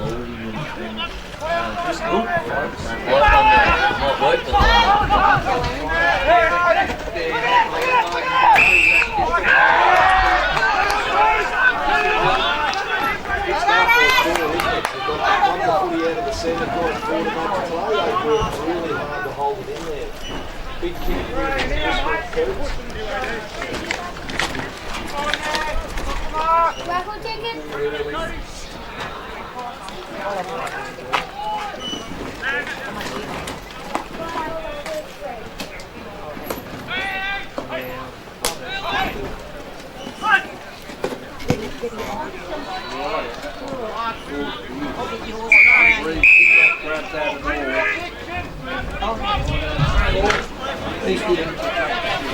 Spalding and just good. Might work for them. Really hard to hold it in there. Big kick, Raffle ticket?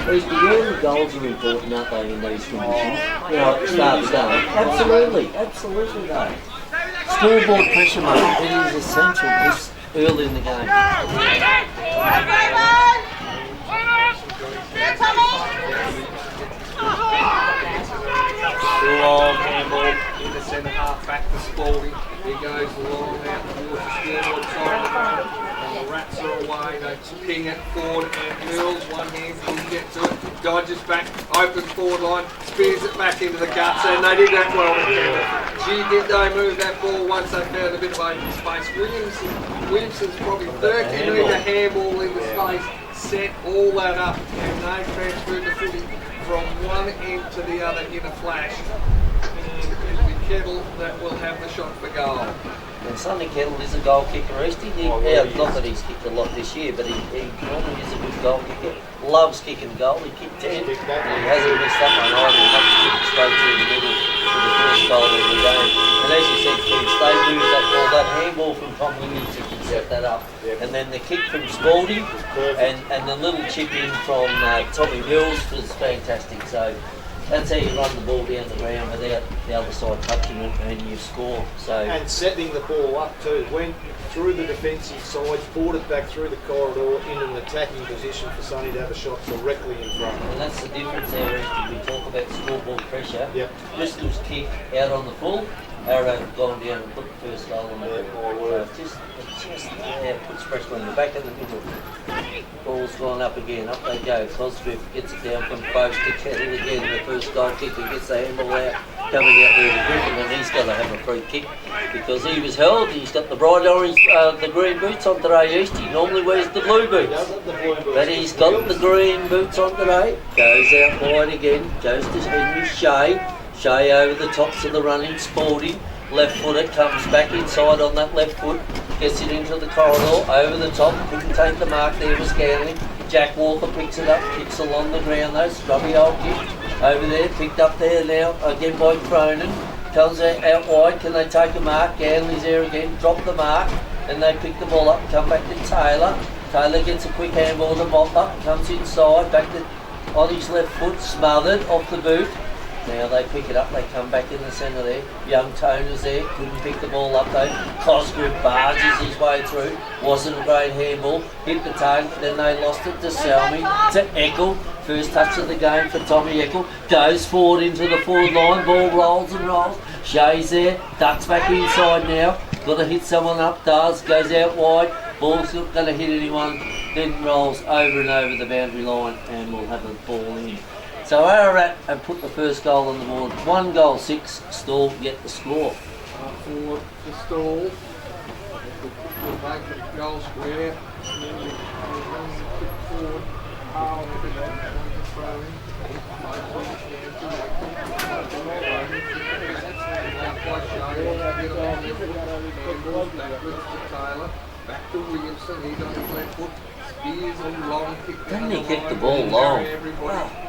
These the goals are important, aren't they, in these conditions? You know, at the start of the game. Absolutely, absolutely though. Scoreboard pressure, mate, it is essential this early in the game. Long handball in the centre half, back to Spalding. He goes long out towards the scoreboard side of the ground. And the Rats are away. They ping it forward and Mills, one hand, couldn't get to it. Dodges back, opens forward line, spears it back into the guts, and they did that well. Gee, did they move that ball once they found a bit of open space. Williamson's probably 30-metre handball in the space, set all that up, and they transferred the footy from one end to the other in a flash. And it'll be Kettle that will have the shot for goal. And Sonny Kettle is a goal kicker, Easty. Not that he's kicked a lot this year, but he normally is a good goal kicker. Loves kicking goal. He kicked 10. He hasn't missed that one either. He loves to kick it straight through the middle for the first goal of the game. And as you said, Keith, they lose that ball. That handball from Tom Williams, he can set that up. And then the kick from Spalding and the little chip in from Tommy Mills was fantastic. So that's how you run the ball down the ground without the other side touching it, and you score. So and setting the ball up too. Went through the defensive side, fought it back through the corridor into an attacking position for Sonny to have a shot directly in front. And that's the difference there, Easty. We talk about scoreboard pressure. Yep. Bristol's kick out on the full. Ararat have gone down and put the first goal on the board. So it puts pressure on the back of the middle. Ball's gone up again, up they go. Cosgrove gets it down from post to Kettle again. The first goal kicker gets the handball out, coming out there to Griffin, and he's got to have a free kick because he was held. He's got the bright orange, the green boots on today, East. He normally wears the blue boots, but he's got the green boots on today. Goes out wide again, goes to Henry Shea. Shea over the tops of the running, Spalding, left footer, comes back inside on that left foot, gets it into the corridor, over the top, couldn't take the mark there for Scanley. Jack Walker picks it up, kicks along the ground though, scrubby old kick, over there, picked up there now, again by Cronin, comes out wide, can they take a mark? Ganley's there again, drop the mark, and they pick the ball up and come back to Taylor. Taylor gets a quick handball to Mopper, comes inside, back to on his left foot, smothered off the boot. Now they pick it up, they come back in the centre there. Young Toner's there, couldn't pick the ball up though. Cosgrove barges his way through, wasn't a great handball. Hit the target, then they lost it to Selmy, to Eckel. First touch of the game for Tommy Eckel. Goes forward into the forward line, ball rolls and rolls. Shea's there, ducks back inside now. Got to hit someone up, does, goes out wide. Ball's not going to hit anyone, then rolls over and over the boundary line and we'll have a ball in. So Ararat have put the first goal on the board. 1 goal, 6. Stawell get the score. Forward to Stawell. We'll make the goal square. And then we run the kick forward. Carl with it. Throw in. Back to Williamson. He's on his left foot. Spears a long kick. Didn't he kick the ball long?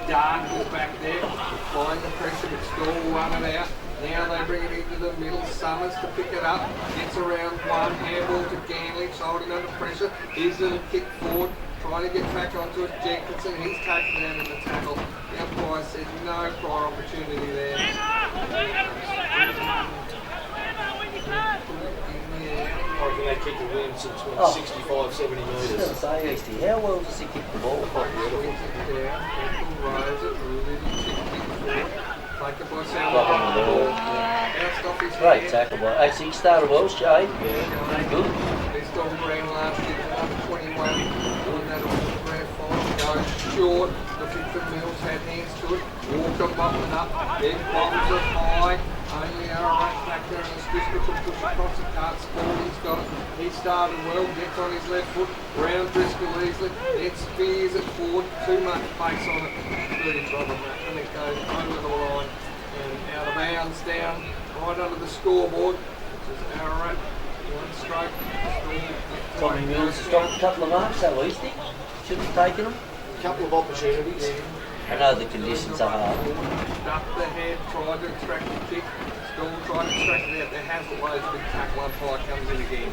Dark is back there, applying the pressure, but Stawell running out. Now they bring it into the middle. Summers to pick it up. Gets around one. Handball to Ganley, holding under pressure. His little kick forward, trying to get back onto it. Jenkinson, he's taken down in the tackle. The umpire says no prior opportunity there. I reckon they kicked the Williamson 65, 70 metres. I was going to say, Easty, how well does he kick the ball? Rolls it, really kick forward. Taken by Sam. Drop on the ball. Bounced off his Great hand. tackle by. Actually, he started well, Shay. Good. He's gone green last year, number 21. Won that on the grand final. Goes short. Looking for Mills, had hands to it. Walker bumping up. Then bobbles it high. Only Ararat back there in the Spisper can push across the cart. Spalding's got it. He started well, gets on his left foot. Round Driscoll easily. Then spears it forward. Too much pace on it. Really trouble that. And it goes over the line and out of bounds down right under the scoreboard. Which is Ararat. One stroke. Tommy Mills has got a couple of marks at least. Should have taken them. A couple of opportunities. I know the conditions are hard. Up the head, tried to extract the kick. Still trying to extract it out. There has the loads of big tackle. Umpire comes in again.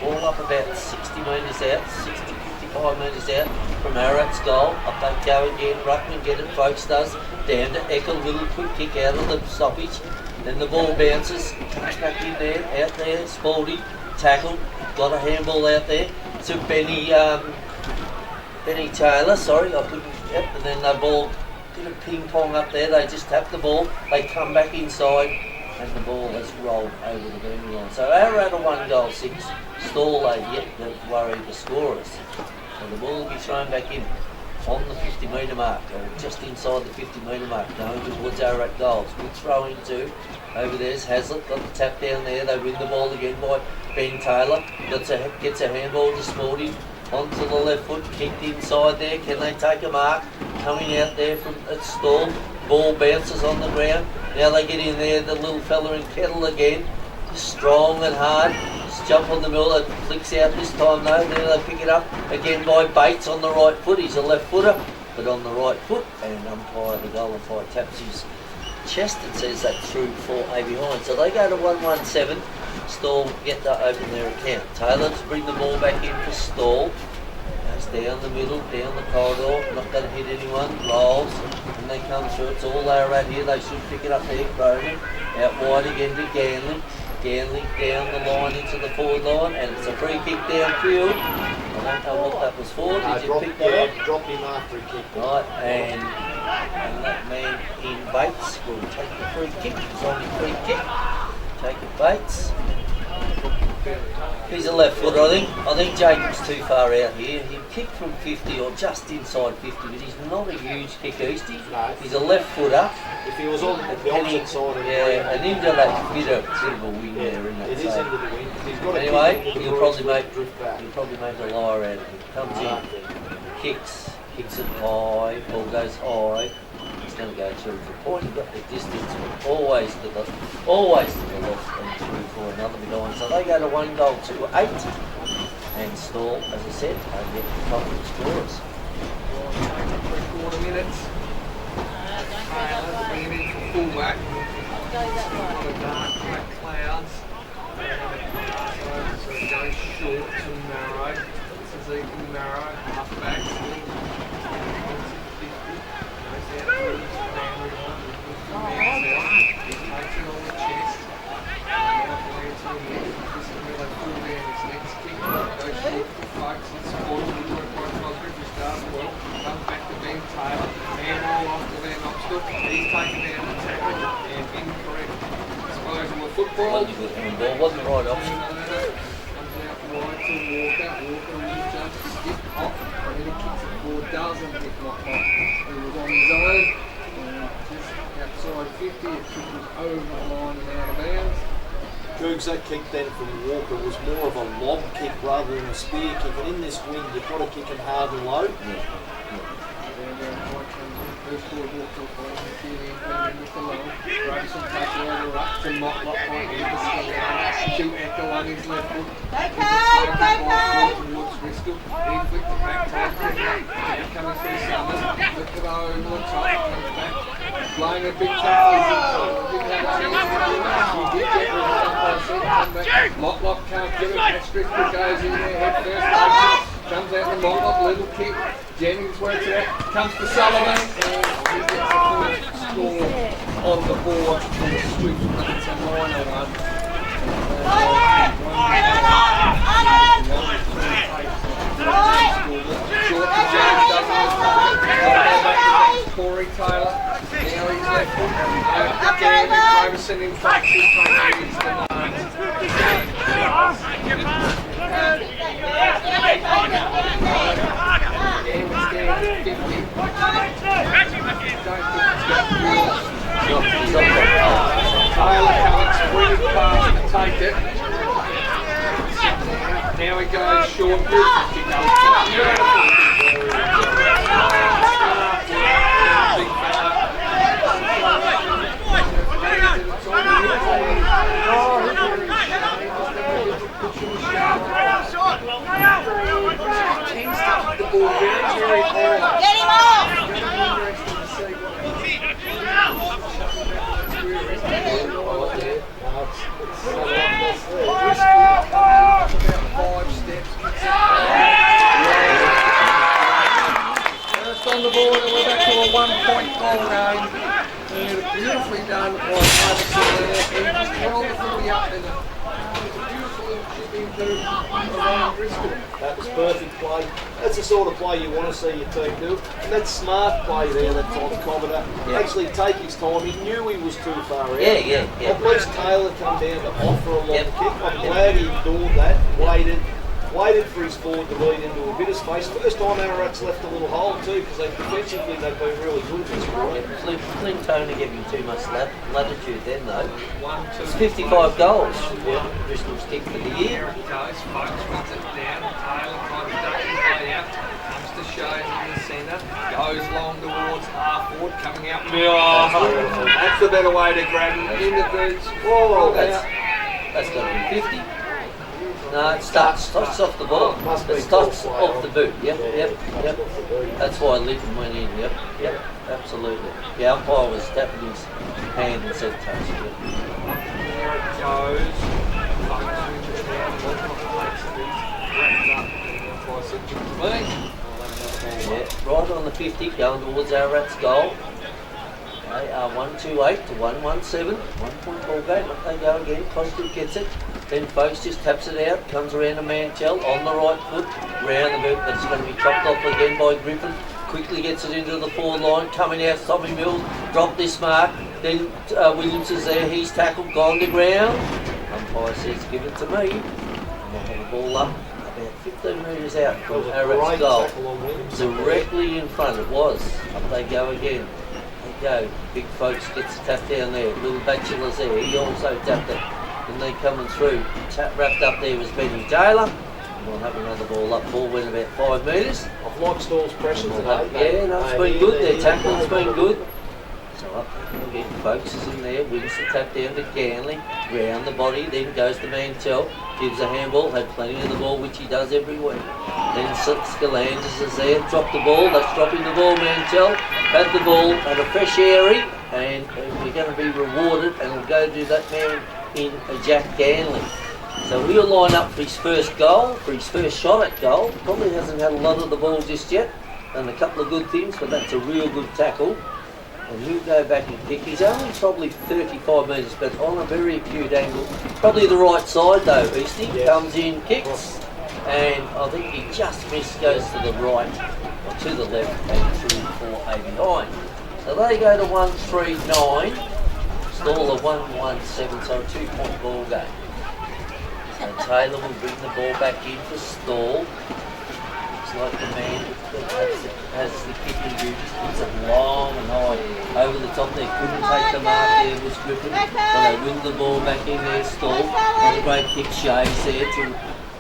Ball up about 60 metres out, 60, 55 metres out from Ararat's goal. Up they go again. Ruckman get it. Folks does. Down to Eckel. Little quick kick out of the stoppage. Then the ball bounces. Comes back in there. Out there. Spalding. Tackled. Got a handball out there to Benny Taylor. Sorry, I couldn't. Yep. And then the ball did a ping pong up there. They just tapped the ball. They come back inside. And the ball has rolled over the boundary line. So Ararat are 1 goal 6. Stawell are yet to worry the scorers. So the ball will be thrown back in on the 50 metre mark, or just inside the 50 metre mark, going towards Ararat goals. Good throw into. Over there's Hazlitt, got the tap down there. They win the ball again by Ben Taylor. Gets a handball to Spalding. Onto the left foot, kicked inside there. Can they take a mark? Coming out there from Stawell. Ball bounces on the ground. Now they get in there, the little fella in Kettle again. Strong and hard. Just jump on the middle. It flicks out this time though. There they pick it up again by Bates on the right foot. He's a left footer, but on the right foot. And the goal umpire taps his chest and says that through for A behind. So they go to 1-1-7. Stawell get to open their account. Taylor to bring the ball back in for Stawell. Goes down the middle, down the corridor, not going to hit anyone, rolls, and they come through. It's all Ararat here, they should pick it up there. Cronin out wide again to Ganley. Ganley down the line into the forward line, and it's a free kick downfield. I don't know what that was for. Did you pick that up? Dropped him after he kicked. Right, and that man in Bates will take the free kick. It's only free kick. Take it, Bates. He's a left footer, I think Jacob's too far out here. He kicked from 50 or just inside 50, but he's not a huge kick, Eastie. No. He's a left footer. If he was on the opposite side of the yeah, and into that bit of a wing there, isn't it? It is into the wing. He's got Anyway, to he'll probably make drift back. a liar out of it. Comes in, kicks it high, ball goes high. He's going to go through for a point. He's got the distance, but always to the left and through for another behind. So they go to 1-8. And Stawell, as I said, they get the top of the scorers. 3/4 minutes. Taylor bringing in for fullback. A lot of dark black clouds. So it goes short to Marrow. This is Ethan Marrow, half-back. He's taken down the tackle and incorrect disposal of football. Really good handball, wasn't the right option. Comes out wide to Walker. Walker will just skip off and then he kicks it forward. Doesn't hit Lock. He was on his own. Just outside 50, it was over the line and out of bounds. Cougs, that kick then from Walker was more of a lob kick rather than a spear kick. And in this wing, you've got to kick him hard and low. First forward walk to the point, with the low. Grabs some tackle over up to Motlop point with the skill. To Eckel on his left foot. Towards Bristol. He flicked it back tight. Now coming through Summers. Flicked it over the top. Comes back. Blowing a big tackle. Didn't have a chance to do that. He did get rid of it. Motlop can't get it. Patch Bristol goes in there head first. Comes out the Motlop, little kick. Jennings works it out, comes to Sullivan, and he gets the first score on the board from the Swift. It's a 9-1. Short to James, doesn't Corey Taylor. Now he's Again, Cloverson in front, she's taking these demands. Again, it's down to 50. Taylor coming sprinting past to take it. Now he goes short. Big fella. Tends to keep the ball very, very high. Get him off! Five steps. First on the board, and we're back to a 1-point ball game. And beautifully done by Cloverson there. He just held the footy up and beautiful little chip into Ryan Driscoll. That was perfect play. That's the sort of play you want to see your team do. And that's smart play there, that Tom Cobbiter. Actually take his time. He knew he was too far out. Yeah. At least Taylor come down to offer a long kick. I'm glad he ignored that, waited for his forward to lead into a bit of space. First time Ararat's left a little hole too, because defensively they've been really good this morning. Flint Tony gave him too much latitude then though. 1, 2, It's 55 goals. Driscoll's kick for the year. There it goes, folks, wins it down. Taylor trying to duck his way out. Comes to Shane in the centre. Goes long towards half forward, coming out. That's the better way to grab him in the boots. Oh, That's got to be 50. No, it starts off the ball. It starts off the boot. Yep. That's why Linton went in. Yep. Absolutely. The umpire was tapping his hand and said touch. Yep. There it goes. Yeah, right on the 50, going towards Ararat's goal. They are 128 to 117. 1 point ball game. Up they go again. Costick gets it. Then Folks just taps it out. Comes around a Mantell on the right foot. Round the boot. That's going to be chopped off again by Griffin. Quickly gets it into the forward line. Coming out, Tommy Mills. Drop this mark. Then Williams is there. He's tackled. Gone to ground. Umpire says, give it to me. And they'll have the ball up about 15 metres out from Ararat's goal. Directly in front. It was. Up they go again. Go. Big Folks gets tapped down there. Little Bachelor's there. He also tapped it. And they coming through. Wrapped up there was Benny Taylor. And we'll have another ball up. Ball went about 5 metres. I've liked Stawell's pressure today. Yeah, no, it's been good. Their tackling's been good. So up again, Folks is in there. Wins the tap down to Ganley. Round the body. Then goes to Mantell. Gives a handball. Had plenty of the ball, which he does every week. Then Scalanders is there. Dropped the ball. That's dropping the ball, Mantell. Had the ball at a fresh area. And we're going to be rewarded. And we'll go to that man in Jack Ganley. So he'll line up for his first goal, for his first shot at goal. Probably hasn't had a lot of the ball just yet. Done a couple of good things, but that's a real good tackle. And he'll go back and kick. He's only probably 35 metres, but on a very acute angle. Probably the right side though, Eastie. Yes. Comes in, kicks, and I think he just missed, goes to the right, or to the left, and through 489. So they go to 139. Stawell a 117, so a 2 point ball game. So Taylor will bring the ball back in for Stawell. Looks like the man that has the kicking duties, puts it long and high over the top there. Couldn't take the mark there, was Griffin. So they win the ball back in there, Stawell. And a great kick, Shays there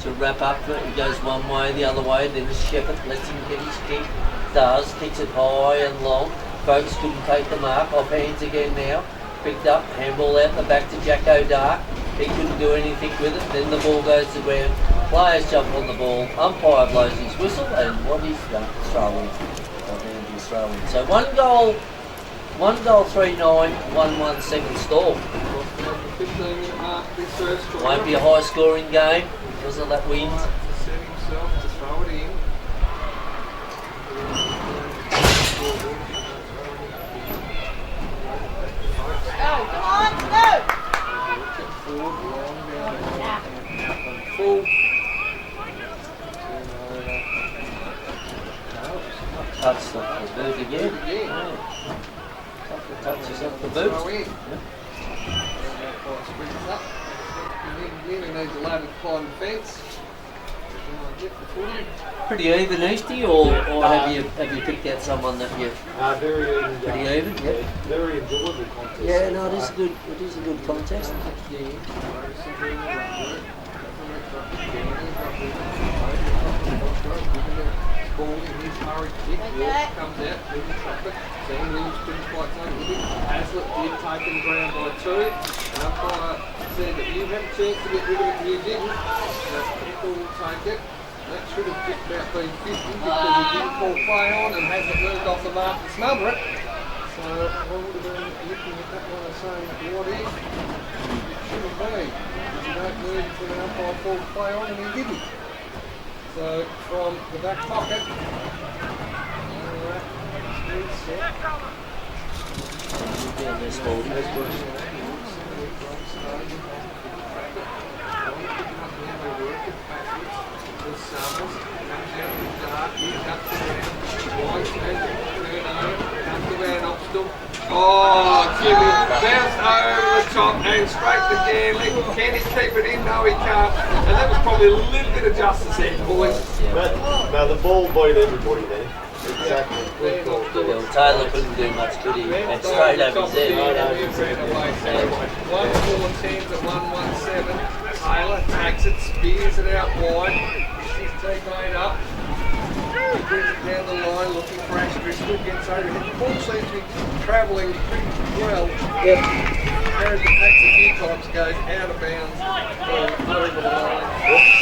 to wrap up. He goes one way, the other way, then the Shepherd lets him get his kick. Does, kicks it high and long. Folks couldn't take the mark, off hands again now. Picked up, handball out the back to Jack O'Dark. He couldn't do anything with it. Then the ball goes to ground. Players jump on the ball. Umpire blows his whistle, and what he's done, throwing. He's throwing. So 1 goal, 3-9, 1-1-7 Stawell. 15-minute mark this first quarter. Won't be a high scoring game because of that wind. Set himself to throw it in. Go, come on, go! Forward, long down full. Touch the boot again. Couple of touches on boot. Throw in. Nearly needs a loaded climb fence. Get the footy. Pretty even, Easty, or have you picked out someone that you Very even. pretty even? Yep. Very enjoyable contest. Yeah, no, it is a good contest. Comes out, with the trumpet. Sam Williams couldn't quite take it with him. Hazlitt did take him ground by 2. And umpire said that you had a chance to get rid of it and you didn't. People will take it. That should have just about been 50 because he didn't call play on and hasn't moved off the mark to smother it. So I would have been looking at that one and saying, what is? It should have been. You don't move for the umpire called play on and he didn't. So from the back pocket, Down this ball. Oh, Jimmy bounced over the top and straight to Ganley. Can he keep it in? No, he can't. And that was probably a little bit of justice there, boys. Now the ball beat everybody there. Exactly. Good call. Well, Taylor couldn't do much, could he? And straight over his head. 1-4-10 to 1-1-7. Taylor takes it, spears it out wide. His teammate up. He brings it down the line, looking for Ash Driscoll, gets over him. The ball seems to be travelling pretty well. Yep. Carries the packs a few times, goes out of bounds. Over the line.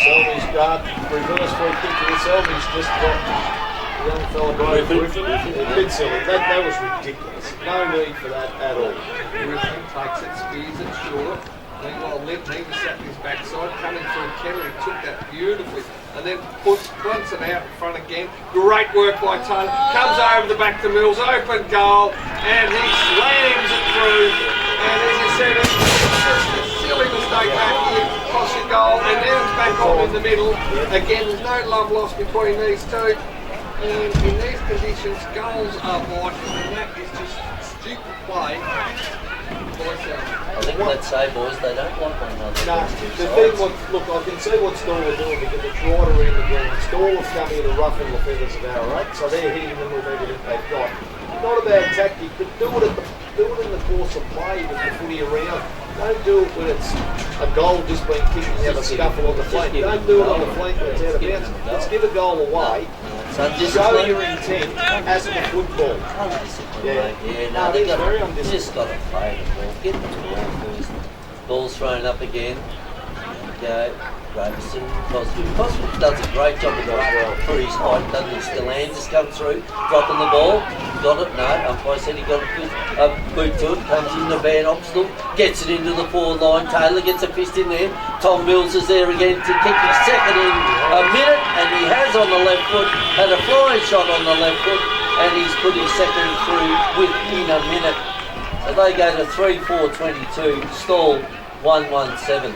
Selby's got reverse free kick to the Selby's just got the young fella by Griffin. A bit silly. That was ridiculous. No need for that at all. Griffin takes it, spears it short. Meanwhile, Ledney was sat in his backside, coming through Kenner, he took that beautifully, and then punts it out in front again. Great work by Taylor. Comes over the back to Mills, open goal, and he slams it through. And as you said, it's just a silly mistake back here, cost your goal, and now it's back on in the middle. Again, there's no love lost between these two. And in these conditions, goals are vital, and that is just stupid play. I think let's say, boys, they don't like one another. No, the thing, look, I can see what Stawell are doing because it's right around the ground. Stawell's coming to ruffle the feathers of Ararat, so they're hitting them with everything they've got. Not a bad tactic, but do it in the course of play with the footy around. Don't do it when it's a goal just being kicked and you have a scuffle on the flank. Don't do it on the flank when it's out of bounds. Let's give a goal away. So Show your intent as in a football. Yeah, no, they just got to play the ball. Get the ball first. Ball's thrown up again. Go. Robertson, Cosgrove does a great job of for his height, doesn't he? Stillan just comes through, dropping the ball. Got it? No, umpire said he got a boot to it, comes in the Van Opstel, gets it into the forward line. Taylor gets a fist in there. Tom Mills is there again to kick his second in a minute, and he has on the left foot, had a flying shot on the left foot, and he's put his second through within a minute. So they go to 3-4-22, Stawell 1-1-7.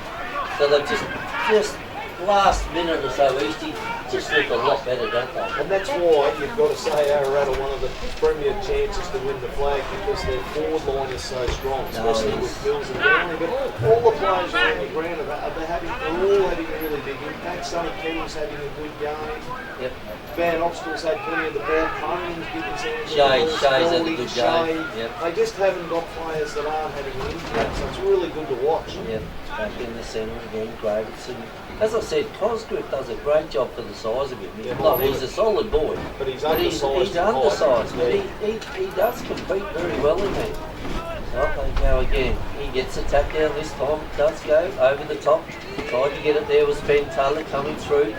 So they've just last minute or so, Eastie just look a lot better, don't they? And that's why you've got to say Ararat are one of the premier chances to win the flag because their forward line is so strong, especially with Mills and Downey. But all the players around the ground they're all having a really big impact. Sonny Kenny's having a good game. Yep. Van Opstel's had plenty of the ball. Cunningham's getting his hands Shay's had a good game. Yep. They just haven't got players that aren't having an impact, so it's really good to watch. Yep. Back in the centre again, Graveson. As I said, Cosgrove does a great job for the size of him. He's a solid boy, but he's undersized. But he does compete very well in there. So they go again. He gets the tap down this time. Does go over the top. Tried to get it there. Was Ben Taylor coming through.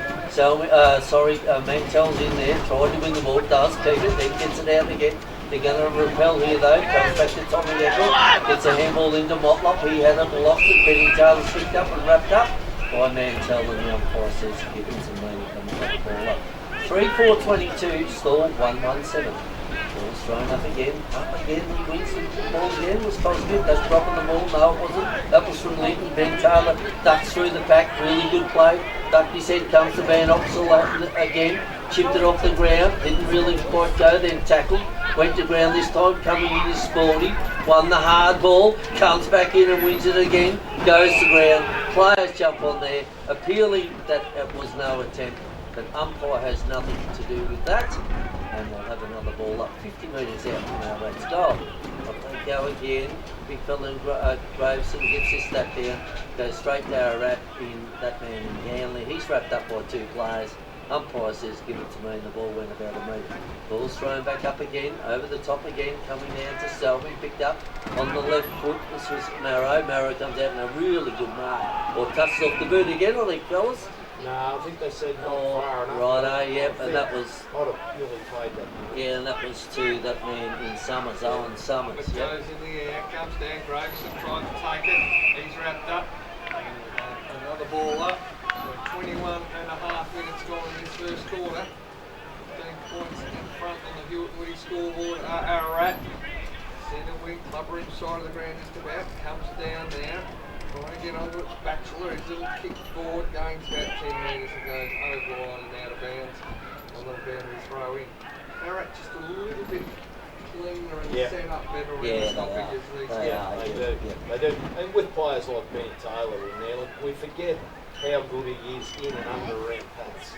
Mantel's in there. Tried to win the ball. Does keep it. Then gets it out again. They're going to repel here though. Comes back to Tommy Eccles. Gets a handball into Motlop. He had it, lost it. Benny Taylor's picked up and wrapped up by Mantel, and the umpire says give it some money coming back ball up. 3-4-22, Stawell 1-1-7. Ball's thrown up again, he wins the ball again. Was Cosgrove, that's dropping the ball, no it wasn't. That was from Linton. Ben Taylor ducks through the pack, really good play. Ducked his head, comes to Van Opstel again, chipped it off the ground, didn't really quite go, then tackled. went to ground this time, coming in is Spaldy, won the hard ball, comes back in and wins it again, goes to ground, players jump on there, appealing that it was no attempt, but umpire has nothing to do with that, and they'll have another ball up 50 metres out from Ararat's goal. Off they go again, big fella in Graveson gets this stat down, goes straight to Ararat in that man in Ganley, he's wrapped up by two players. Umpire says, give it to me, and the ball went about a metre. Ball's thrown back up again, over the top again, coming down to Stawell, picked up on the left foot. This was Marrow. Marrow comes out in a really good mark. Or touches off the boot again, I think, fellas. No, I think they said not far enough. Righto, yep, and that was... I'd have really played that. Yeah, and that was to that man in Summers, Owen Summers. It Yep. goes in the air, comes down, Graveson trying to take it. He's wrapped up. Another ball up. 21 and a half minutes gone in this first quarter. 15 points in front on the Hewitt Woody scoreboard. Ararat, centre wing, clubber inside of the ground just about. Comes down now, trying to get onto its bachelor. His little kick forward, going to about 10 metres and goes over the line and out of bounds. A little boundary throw in. Ararat just a little bit cleaner and set up better around the stoppages these days. They do. And with players like Ben Taylor in there, we forget how good he is in and under around pads.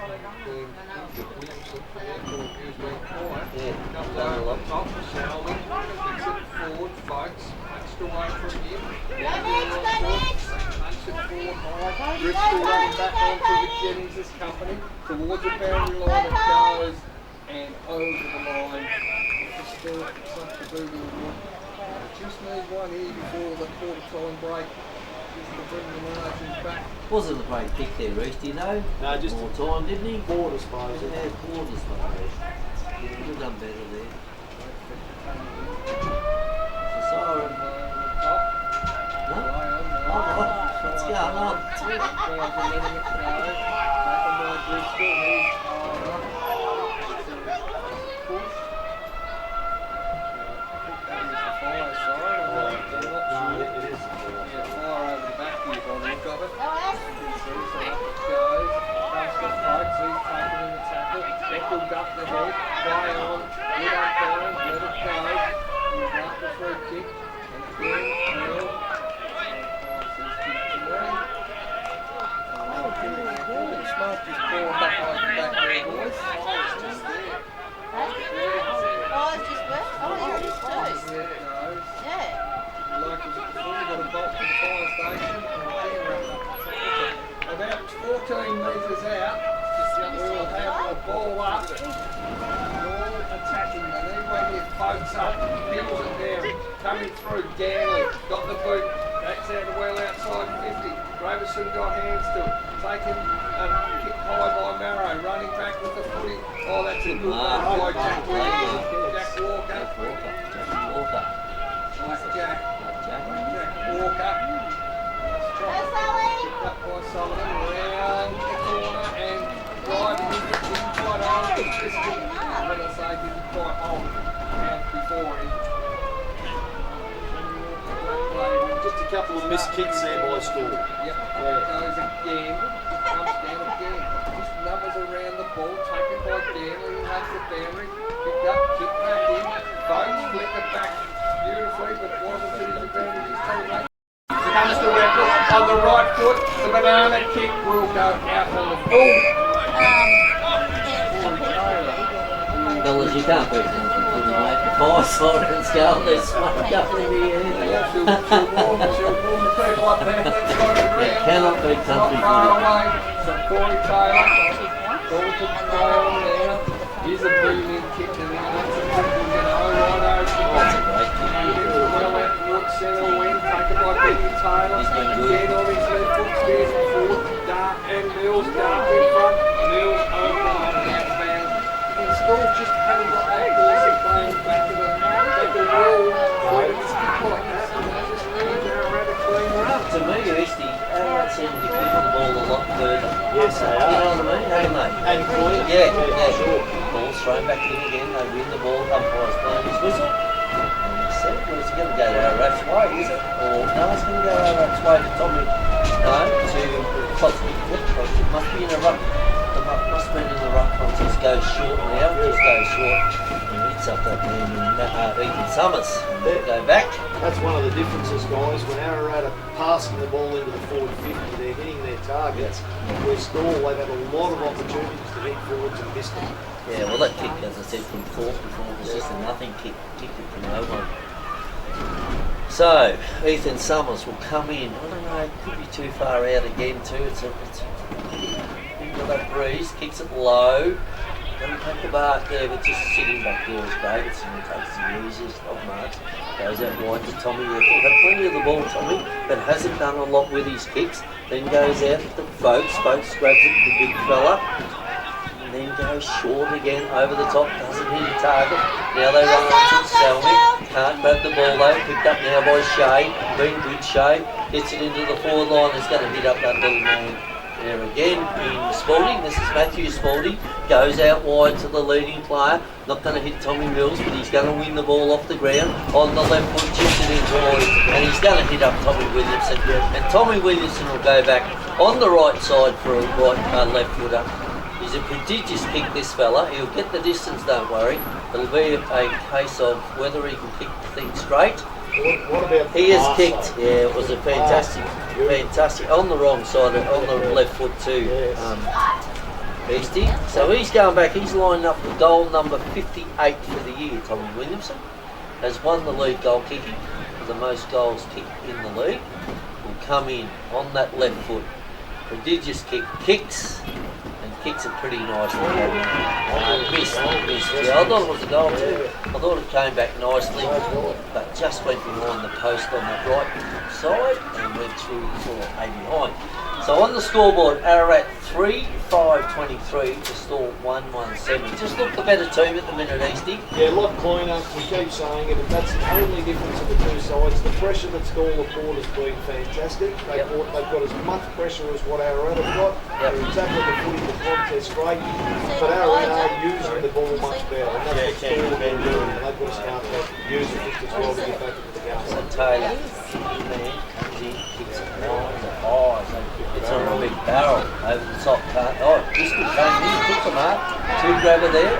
Yeah, Comes over on top for Selwyn, picks it forward, folks, punched away from him. Punch it forward high, Bristol running back onto the Jennings' company, towards the boundary line it goes, and over the line. Just such a booty. Just need one here before the quarter time break. Just to bring the margins back. Wasn't a great kick there, Reece, do you know? No, just more time, didn't he? Quarters, suppose. Yeah, quarters, mate. Yeah, you've done better there. The siren. No? Oh, what's going on? Eckled up the head, fly on, good umpire, let it go. He's got the free kick, and again, Neil. Smart just ball back over the back there, boys. Oh, it's just worse. Oh, here it is too. There it goes. Yeah. Like it was before, we got a bolt to the fire station, and again, about 14 metres out. We'll have the ball up, all attacking, and then when he pokes up, bills it down, coming through, Ganley, got the boot, backs out well outside 50, Graveson got hands to it, taken kick high by Marrow, running back with the footy, oh that's a good one by Jack Walker, Jack Walker, picked up by Sullivan, round the corner and driving into the inside arm of Bristol. When I say didn't quite hold out before him. Just a couple of missed kicks there by Stawell. Yep, goes again. Comes down again. Just numbers around the ball, taken by Ganley, who has the boundary. Picked up, kicked back in. Boats flick it back beautifully, but wasn't to his advantage his teammate. Comes to Reckles on the right foot. The banana kick will go out on the full. Fellas, you can't beat them from footy, mate. The fire sirens go, they're smoke up in the air. She'll warn the people up there. They cannot beat country Not far footy. away. So Corey Taylor. Ball to Stawell now. Here's a booming kick and then that's a triple, you know, right over the That's a great kick. well out towards centre wing, taken by Benny Taylor. He's been good. Again on his left foot, spears it forward. Dart and Mills, Dart in front. Mills over the line and out of bounds. And still just haven't got that force of playing back to the wall. Where it's kick like that. And that just means Ararat a clean run. To me, Eastie, Ararat seem to be kicking the ball a lot further. Yes, they You know are. what I mean? Haven't they? And Coy. Yeah, sure. Ball's thrown back in again, they win the ball, umpire's blowing his whistle. And he said, well, it's going to go to Ararat's way, is it? Or, no, it's going to go Ararat's way to Tommy. No, to Cosby. It must be in a rough. The must have been in the ruck contest, goes short now, just goes short. And hits up that man in Ethan Summers. Go back. That's one of the differences, guys. When Ararat are passing the ball into the forward 50, they're hitting their targets. Where Stawell, they've had a lot of opportunities to hit forwards and missed them. Yeah, well that kick, as I said, from fourth before was just a nothing kick. Kicked it from no one. So, Ethan Summers will come in. I don't know, it could be too far out again too. It's into that breeze, kicks it low. Doesn't take the mark there, but just sitting back there is Davidson who takes the easiest of marks. Goes out wide to Tommy. He'll have plenty of the ball, Tommy, but hasn't done a lot with his kicks. Then goes out to Folks. Folks grabs it, the big fella. And then goes short again, over the top, doesn't hit a target. Now they run on to Selmy. Can't grab the ball though, picked up now by Shea. Been good Shea. Gets it into the forward line, is going to hit up that little man. There again in Spalding, this is Matthew Spalding, goes out wide to the leading player, not going to hit Tommy Mills, but he's going to win the ball off the ground, on the left foot, chips it in wide, and he's going to hit up Tommy Williamson, and Tommy Williamson will go back on the right side for a left footer. He's a prodigious kick, this fella, he'll get the distance, don't worry, it'll be a case of whether he can kick the thing straight. What about He has kicked, yeah, it was a fantastic, on the wrong side, on the left foot too, Beastie. So he's going back, he's lining up for goal number 58 for the year, Tommy Williamson. Has won the league goal kicking, for the most goals kicked in the league. Will come in on that left foot, prodigious kick, kicks it pretty nicely. Missed. Yeah, I thought it was a goal too. I thought it came back nicely, but just went behind the post on the right side and went through for a behind. So on the scoreboard, Ararat 3-5-23 to Stawell 1-1-7. Just look the better team at the minute, Eastie. Yeah, a lot cleaner, we keep saying it, and that's the only difference in the two sides. The pressure that Stawell have brought has been fantastic. They've got as much pressure as what Ararat have got. They're exactly the footy the contest great, but Ararat are using the ball much better, and that's what Stawell have been doing, and they've got to start using it as well to get back into the game. So Taylor, kicking man, comes in, kicks it high. It's on a big barrel over the top. Crystal came in, took the mark. Two grabber there.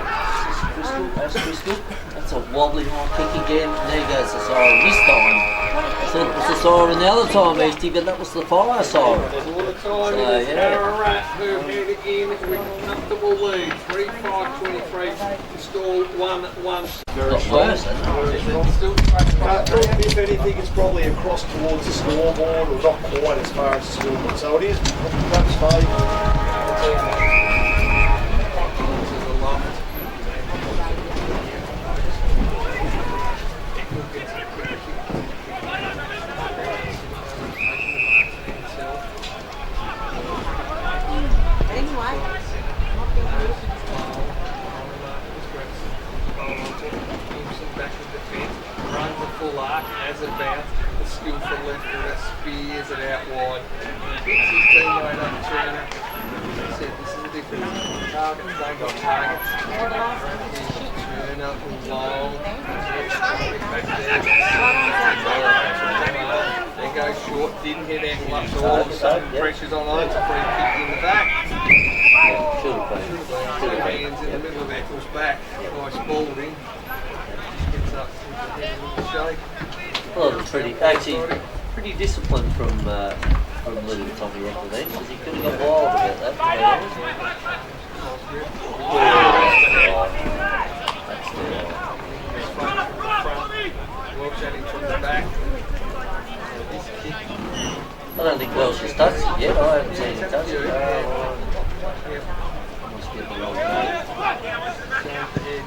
That's Crystal. That's a wobbly high kick again. And there goes the siren this time. I said it was the siren the other time, Eastie, but that was the fire siren. There's a lot of time in this Ararat who head in with a comfortable lead. 3-5-23 to Stawell 1-1. Got worse, hasn't it? Still If anything, it's probably across towards the scoreboard, or not quite as far as the scoreboard. So it is perhaps favourable. As a bounce, the skillful left footer spears it out wide. He picks his teammate up, Turner. As I said, this is the difference. Targets, they've got targets. Turner, long, back there. Then goes short, didn't hit ankle up, so all of a sudden pressure's on Oates, a free kick in the back. Should have been. Hands in the middle of ankles back by Spalding. Gets up with the head in the shake. Well, it's pretty disciplined from little Tommy Eccles then, because he could have got wild about that. Welsh at him from the back. I don't think Welsh has touched it yet. I haven't seen him touch it. I must get the wrong name.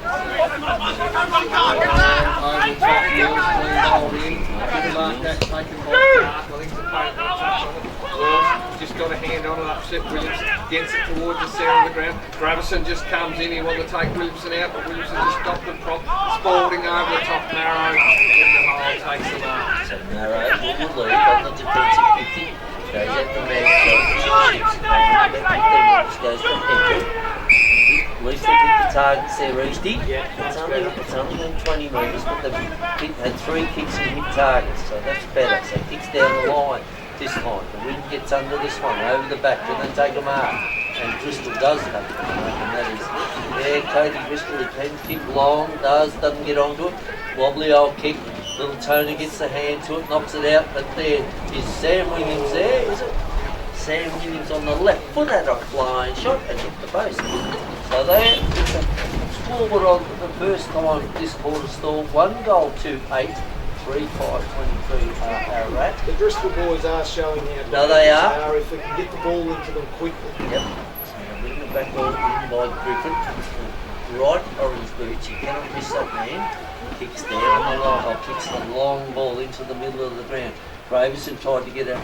Over the top, Mills clean hold in. Good mark that taken by Clark. I think the opponent will touch on it. Welsh just got a hand on it, upset Williams. Gets it towards the centre of the ground. Gravison just comes in. He wanted to take Williamson out, but Williamson just stopped and propped. Spalding over the top, Marrow in the hole, takes the mark. So Marrow will lead on the defensive 50. Goes at the man, goes from Eccles. At least they hit the targets there, Eastie. It's only been 20 metres, but they've had 3 kicks and hit targets, so that's better. So kicks down the line this time. The wind gets under this one, over the back, and then take a mark. and Bristol does take it, and that is there. Cody Bristol, he can kick long, doesn't get onto it. Wobbly old kick. Little Tony gets the hand to it, knocks it out, but there is Sam Williams there, is it? Sam Williams on the left foot had a flying shot and hit the post. So there, it's a scoreboard on the first time this quarter stall, 1 goal to 8, 3-5-23 Ararat. The Bristol boys are showing how good No, they are. if we can get the ball into them quickly. Yep. So bring the back ball in by Griffin. Right orange boots, you cannot miss that man. Kicks down the line, or kicks the long ball into the middle of the ground. Bravison tried to get a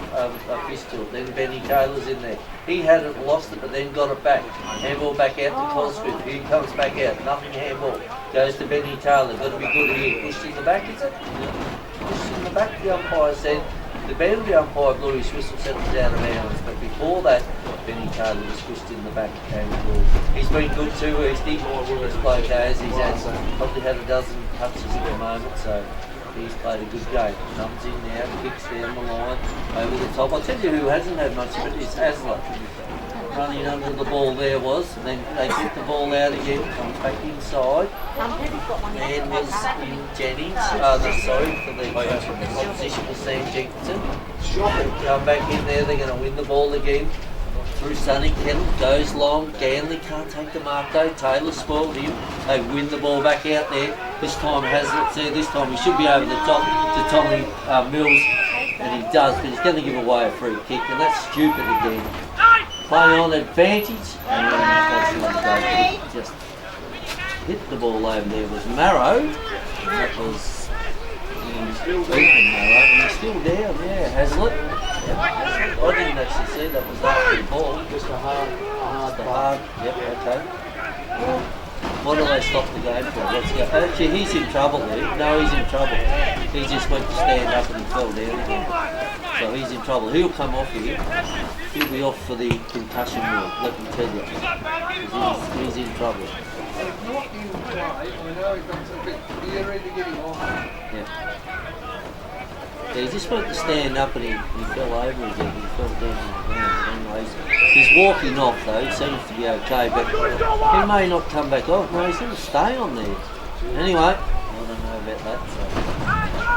fist to it, then Benny Taylor's in there. He hadn't lost it, but then got it back. Handball back out to Cosgrove. He comes back out, nothing handball. Goes to Benny Taylor, got to be good here. Pushed in the back, is it? Pushed in the back, the umpire said. The boundary umpire blew his whistle, said it was out of bounds, but before that, Benny Taylor was pushed in the back and he's been good too, Easty. This bloke has. He's probably had a dozen touches at the moment, so he's played a good game. Comes in now, kicks down the line, over the top. I'll tell you who hasn't had much of it is Hasler. Running under the ball there was, and then they get the ball out again, comes back inside. And was in Jennings, for the opposition was Sam Jenkinson. Come back in there, they're going to win the ball again. Through Sonny Kettle, goes long, Ganley can't take the mark though, Taylor spoiled him. They win the ball back out there. This time this time he should be over the top to Tommy Mills, and he does, but he's going to give away a free kick, and that's stupid again. Play on advantage, and that's just hit the ball over there. Was Marrow, that was Marrow, and he's still down, yeah, Hazlitt. Yep. I didn't actually see that was after the ball. Just a hard. Yep, okay. What do they stop the game for? Let's go. Actually, he's in trouble there. No, he's in trouble. He just went to stand up and he fell down again. So he's in trouble. He'll come off here. He'll be off for the concussion rule, let me tell you. He's in trouble. Not in play, I know he got a bit eerie to get him off. Yeah. Yeah, he just went to stand up and he fell over again. He fell down on the ground. Anyways, he's walking off though. He seems to be okay, but he may not come back off. No, he's going to stay on there. Anyway, I don't know about that. So,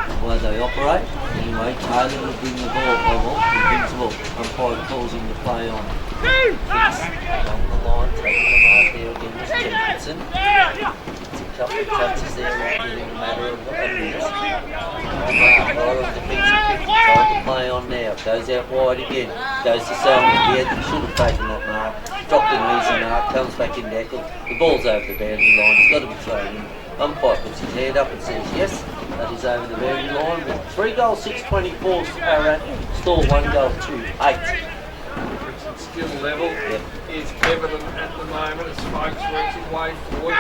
the way they operate. Anyway, Taylor will bring the ball. Invincible. Umpire calls him to play on. Kicks along the line, taking the mark there again. Mr. Jenkinson. It's a couple of touches there within a matter of a minute. Right on the defensive kick, trying to play on now. Goes out wide again. Goes to Selman. He should have taken that mark. Dropped an easy mark. Comes back in tackle. The ball's over the boundary line. It's got to be thrown in. Umpire puts his hand up and says yes. That is over the boundary line. With 3 goals, 6-24 Ararat. Stall 1 goal, 2-8. Skill level is evident at the moment as Smokes works his way forward.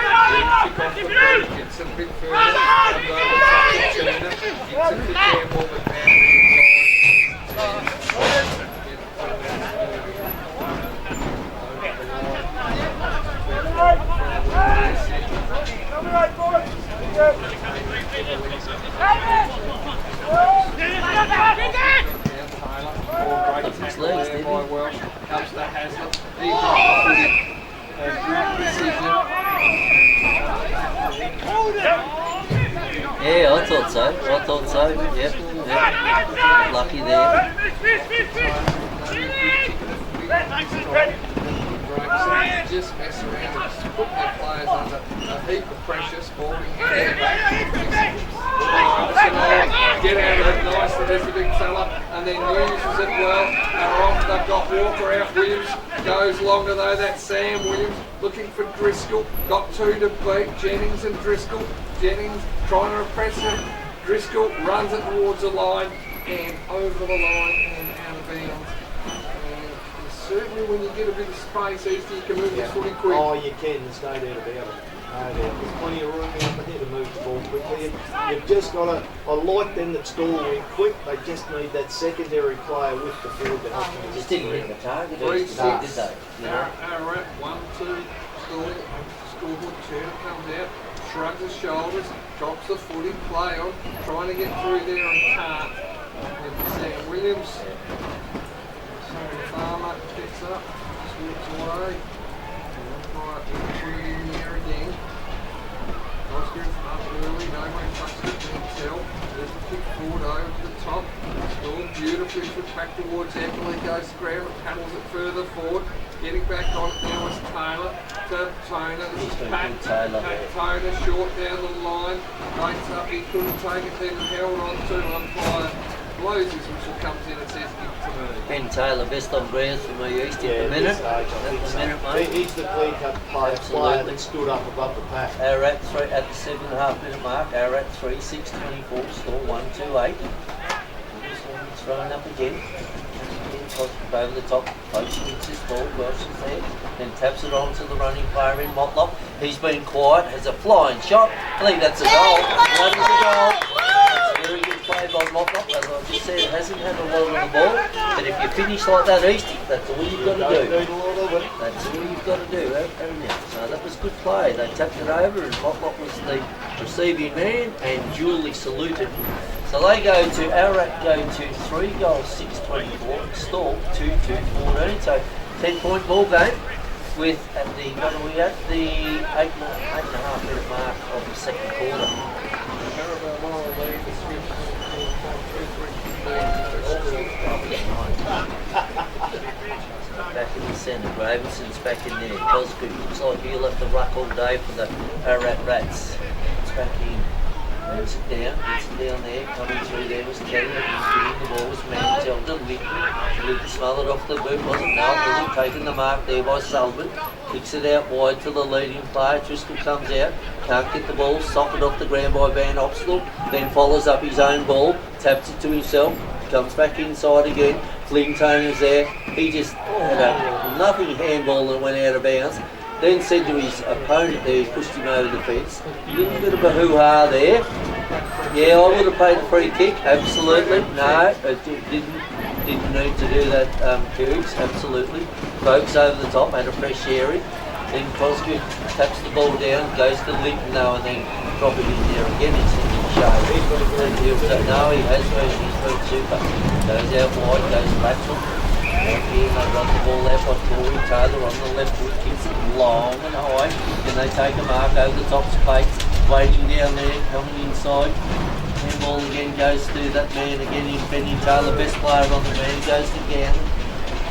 Kick off the boot, gets a bit further, comes over to Tina, gets a bit there more than comes to Hazlitt. He Yeah, I thought so. Yep. Lucky there. Just mess around and put their players under a heap of pressure, sporting. Get out of it nicely, there's the big fella, and then uses it well. They're off, they've got Walker out, Williams goes longer though, that's Sam Williams looking for Driscoll, got 2 to beat, Jennings and Driscoll. Jennings trying to repress him, Driscoll runs it towards the line, and over the line and out of bounds. Certainly when you get a bit of space, Easty, you can move this footy quick. Oh, you can, there's no doubt about it. There's plenty of room out there to move the ball quickly. You've just got to, I like them that stall in quick, they just need that secondary player with the field to help them. Just didn't hit the target, did 3-6. they? Ararat, 1-2, scoreboard, Turner comes out, shrugs his shoulders, drops the footy, play on, trying to get through there and can't. With Sam Williams. Farmer picks up, just Slips away. Right, put it in there again. Oscar up early, no way touched it himself. There's a kick forward over to the top. All beautifully put back towards Eckley, goes scram, it paddles it further forward. Getting back on it now is Taylor to Toner. This is Pat Toner short down the line. Waits up, he couldn't take it, then held on to umpire. Blows this whistle comes in and says give it to me. Ben Taylor, best on grounds for me east at the minute. At the minute, mate. He's the clean cut player that stood up above the pack. Ararat 3 at the 7.5 minute mark. Ararat 3, 6:24, score 1-2-8. He's thrown up again. Over the top, poaching into his ball, Welsh is there, then taps it on to the running player in Motlop. He's been quiet, has a flying shot. I think that's a goal. That is a goal. That's a very good play by Motlop. As I just said, hasn't had a lot of the ball, but if you finish like that, Eastie, that's all you've got to do. That's all you've got to do. So that was good play. They tapped it over, and Motlop was the receiving man and duly saluted. So they go to, Ararat go to 3 goals, 6-24, Stawell 2-2-14. So 10-point ball game with at the, what are we at? The 8.5 minute mark of the second quarter. Back in the centre, Gravenson's back in there. Cosgrove looks like he'll have to ruck all day for the Ararat Rats. It's back in. Gets it down there, coming through there was Kelly, he's doing the ball, was Mantelda, Litton smothered off the boot, wasn't Wasn't taking the mark there by Sullivan, kicks it out wide to the leading player, Driscoll comes out, can't get the ball, socked off the ground by Van Opstel, then follows up his own ball, taps it to himself, comes back inside again, Flingtoner's there, he just had a nothing handball that went out of bounds. Then said to his opponent there, he pushed him over the fence. A little bit of a hoo-ha there. Yeah, I would have paid the free kick, absolutely. No, it didn't need to do that, Cougs, absolutely. Folks over the top, had a fresh airing. Then Cosgrove taps the ball down, goes to Linton now and then drop it in there again. It's in the show. No, he has been, he's been super. Goes out wide, goes lateral. Again, they run the ball out by Corey Taylor on the left foot, kicks it long and high. Then they take a mark over the top space, waiting down there, coming inside. Handball again goes to that man again in Benny Taylor, best player on the man, goes to Gannon.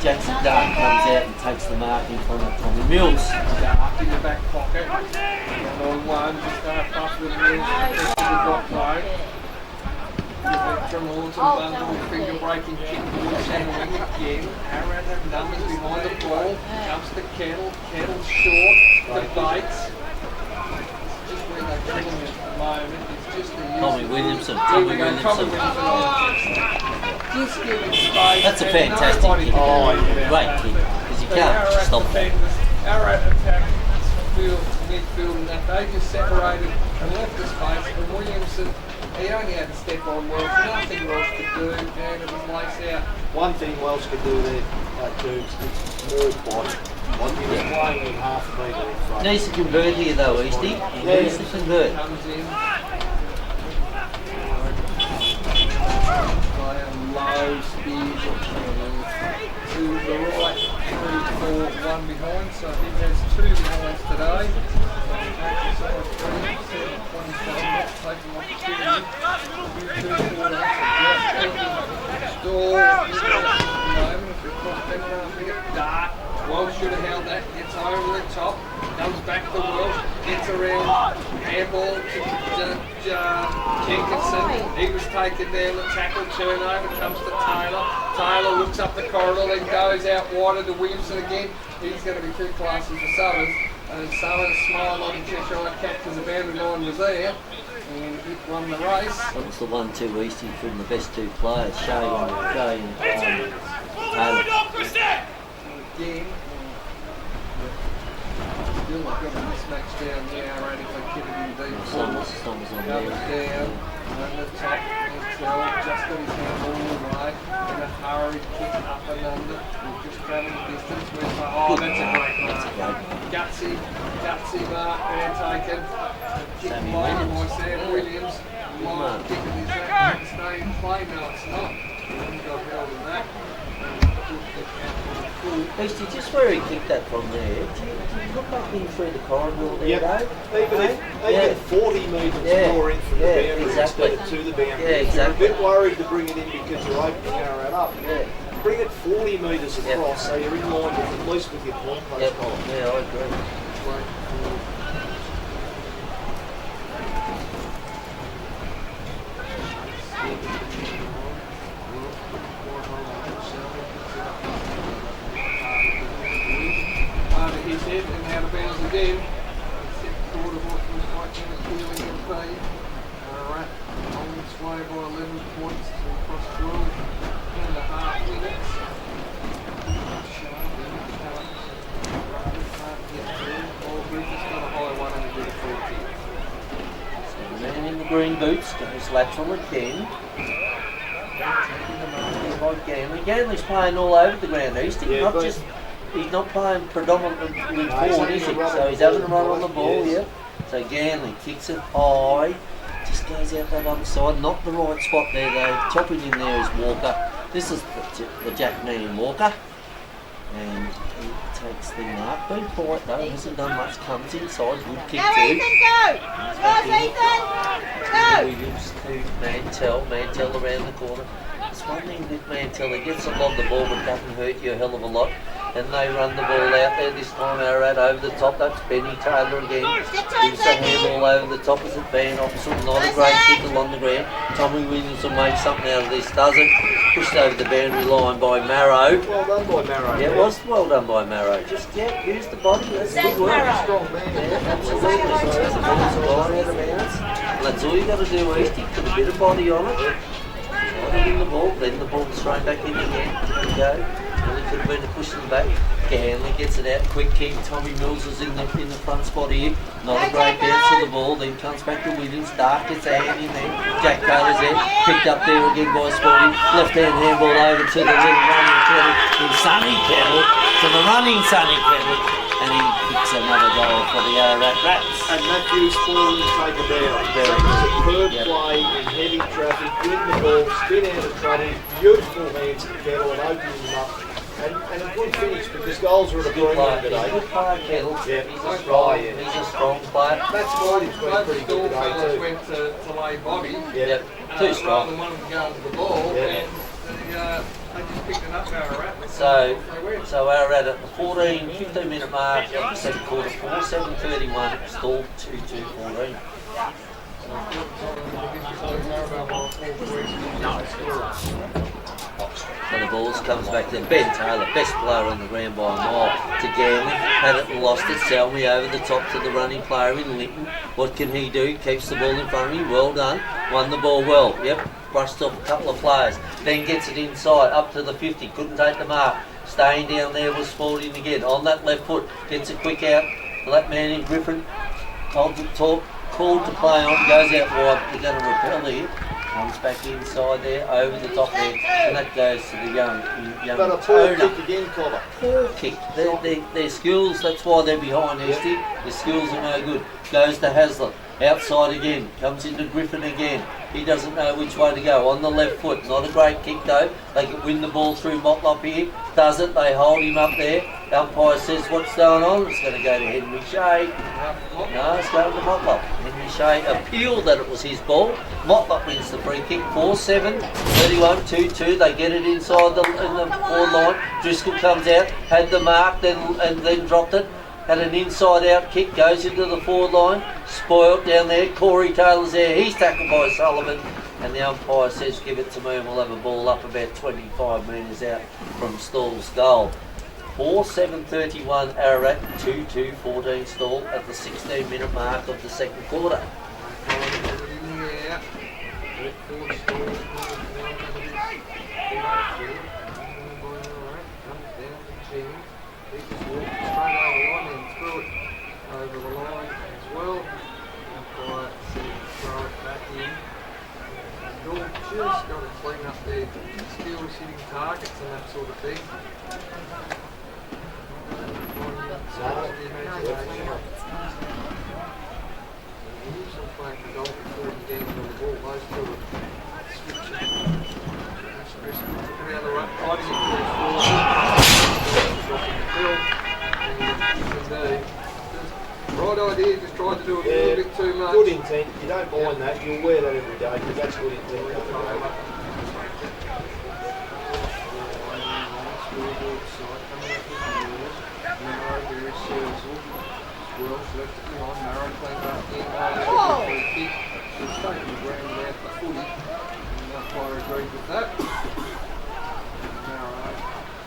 Jackson Dark comes out and takes the mark in front of Tommy Mills. Dark in the back pocket. On one, just past with Mills, to the drop zone. From Lawson bundle, finger breaking kick towards center wing again. Ararat have numbers behind the ball. Comes to Kettle. Kettle's short. The Bates. Just where they're killing it at the moment. It's just the Tommy Williamson. Tommy Williamson. Just giving space. That's a fantastic kick. Great kick. Because you can't stop that. Ararat attack midfield and that. They just separated and left the space. And Williamson, he only had to step on Welsh, nothing Welsh could do, and it was lace out. One thing Welsh could do there, Cougs, is more body. He was playing in half a metre in front. Needs to convert here though, Eastie. He needs to convert. Comes in. Play a low speed to the right, 3-4-1 behind, so he has 2 behinds today. Welsh should have held that, gets over the top, comes back to Welsh, gets around, handball to Jenkinson. He was taken down, the tackle turnover, comes to Taylor. Taylor looks up the corridor, then goes out wider to Williamson again. He's going to be 2 classes for Summers. And Summers smiled on the Cheshire Cat because the boundary line was there. And it won the race. That was the 1-2 Eastie from the best 2 players, Shane and Taylor. Again, still got a mismatch down there. Ararat if they keep it in deep. Summers on Comes there. down, on the top, Excel, just got his hand all the way, in a hurry, kick up and under, just travelling the distance with, oh, that's a great mark. Gutsy mark there taken. Kick play by Sam Williams. Long kick of his back, stay in play, no it's not. He got held in that. Good kick out. Beastie, just where he kicked that from there, do you look up in through the corridor there, Yep. Dave? Even 40 metres more in from the boundary exactly. instead of to the boundary. Yeah, exactly. You're a bit worried to bring it in because you're opening Ararat up. Yeah. Bring it 40 metres across so you're in line with at least with your point post Yep. column. Yeah, I agree. His head and out of bounds again. Second quarter was like in the feeling of play. Ararat on its way by 11 points to across 12.5 minutes. Griffith's got a high one and a bit of 40. So the man in the green boots goes lateral again. Taking the mark by Ganley. Ganley's playing all over the ground, Eastie. He's not playing predominantly forward, is he? So he's having a run on the ball, yeah. So Ganley kicks it high, just goes out that other side, not the right spot there though. Chopping in there is Walker. This is the Jack Man Walker. And he takes the mark. Been quiet though, hasn't done much, comes inside, good kick Go, too. Ethan, go! Go, Ethan! Go! Williams to Mantell around the corner. It's one thing with Mantell, he gets a lot of the ball but doesn't hurt you a hell of a lot. And they run the ball out there this time, Ararat over the top, that's Benny Taylor again. Gives the handball over the top as it Van Opposite, not a great kick along the ground. Tommy Williams will make something out of this, doesn't. Pushed over the boundary line by Marrow. Well done by Marrow. Yeah, it was well done by Marrow. Just, use the body, that's good work. Strong man. Yeah, absolutely. So that's the ball's line out of bounds. And that's all you got to do, Eastie, put a bit of body on it. Try to win the ball, then the ball's thrown back in again. There we go. Really could have been a push in the back. Ganley gets it out, quick kick. Tommy Mills is in the front spot here. Not a great bounce of the ball. Then comes back to Williams. Dark gets a hand in there. Jack Taylor's there. Picked up there again by Sporting. Left hand handball over to the little running Kettle in Sunny Kettle. To the running Sunny Kettle. And he kicks another goal for the Ararat Rats. And Matthew's fallen take a down. Superb play in heavy traffic, win the ball, spin out of trouble, beautiful hands to Kettle and opening them up. And a good finish because goals are at a premium today. Good player, Kettle. Yeah. He's a strong player. That's why he's been Both pretty the good fellas today too. went to lay body. Yep. Too strong. Rather than one of them going to the ball. Yeah. And they just picked it up, Ararat. So Ararat at the 15 minute mark of the second quarter, 4:7:31, stalled 2-2-14. So the balls comes back to Ben Taylor, best player on the ground by a mile, to Ganley. Had it lost it, Selmy over the top to the running player in Linton. What can he do? Keeps the ball in front of him, well done. Won the ball well, yep. Brushed off a couple of players. Then gets it inside, up to the 50, couldn't take the mark. Staying down there was Sporting again. On that left foot, gets a quick out. That man in Griffin holds it tall, called to play on, goes out wide. They're going to repel here. Comes back inside there, over the top there, and that goes to the young But a poor Toner. kick again, Collar. Poor kick. Their skills, that's why they're behind Eastie. Their skills are no good. Goes to Hasler. Outside again. Comes into Griffin again. He doesn't know which way to go. On the left foot. Not a great kick though. They can win the ball through Motlop here. Doesn't. They hold him up there. Umpire says what's going on. It's going to go to Henry Shea. No, it's going to Motlop. Henry Shea appealed that it was his ball. Motlop wins the free kick. 4-7, 31-2-2. They get it inside in the forward line. Driscoll comes out. Had the mark and then dropped it. Had an inside out kick, goes into the forward line, spoilt down there, Corey Taylor's there, he's tackled by Sullivan, and the umpire says give it to me and we'll have a ball up about 25 metres out from Stawell's goal. 4-7-31 Ararat, 2-2-14 Stawell at the 16 minute mark of the second quarter. Over the line as well. Umpire said throw it back in. And Dawn just got to clean up their skills hitting targets and that sort of thing. Usually playing the goal before you get into the ball. Those two are switching. Took it out of the right, fighting it forward. right idea, just tried to do it a little bit too much. Good intent. You don't mind that. You'll wear that every day because that's good intent. Welsh left it on, Marrow cleaned up in, kick. She's taking the ground without the footy. And the umpire agreed with that. Marrow.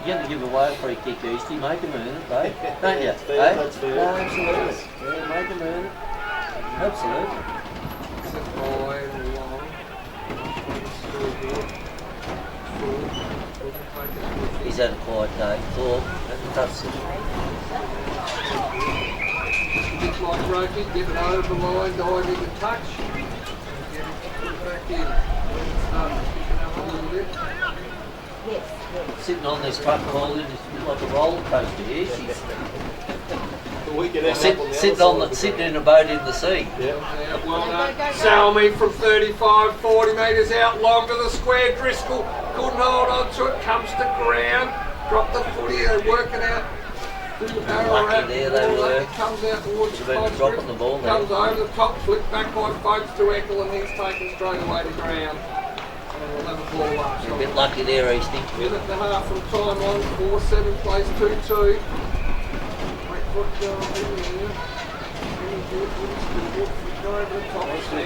You're going to give away a free kick, Easty. Make him earn it, though. Don't you? That's fair, that's fair. No, absolutely. Yeah, make him earn it. Absolutely. Sit high and long. He's had a quiet day. Thought, that's it. Just like Ropey, get it over the line, dive into touch. Get it put it back in. Picking up a little bit. Sitting on this truck calling is like a roller coaster here. She's We can end up on the other sitting in a boat in the sea. Yeah, well done. Salmi from 35, 40 metres out, long to the square. Driscoll couldn't hold on to it, comes to ground. Drop the footy, they're working out. Lucky there they were. Comes out towards Should have been dropping the ball there. Comes over the top, flipped back by Folks to Eckel, and he's taken straight away to ground. And we'll have a ball up. A bit lucky there, Easty. Minute and a half from time on, 4-7 plays 2-2.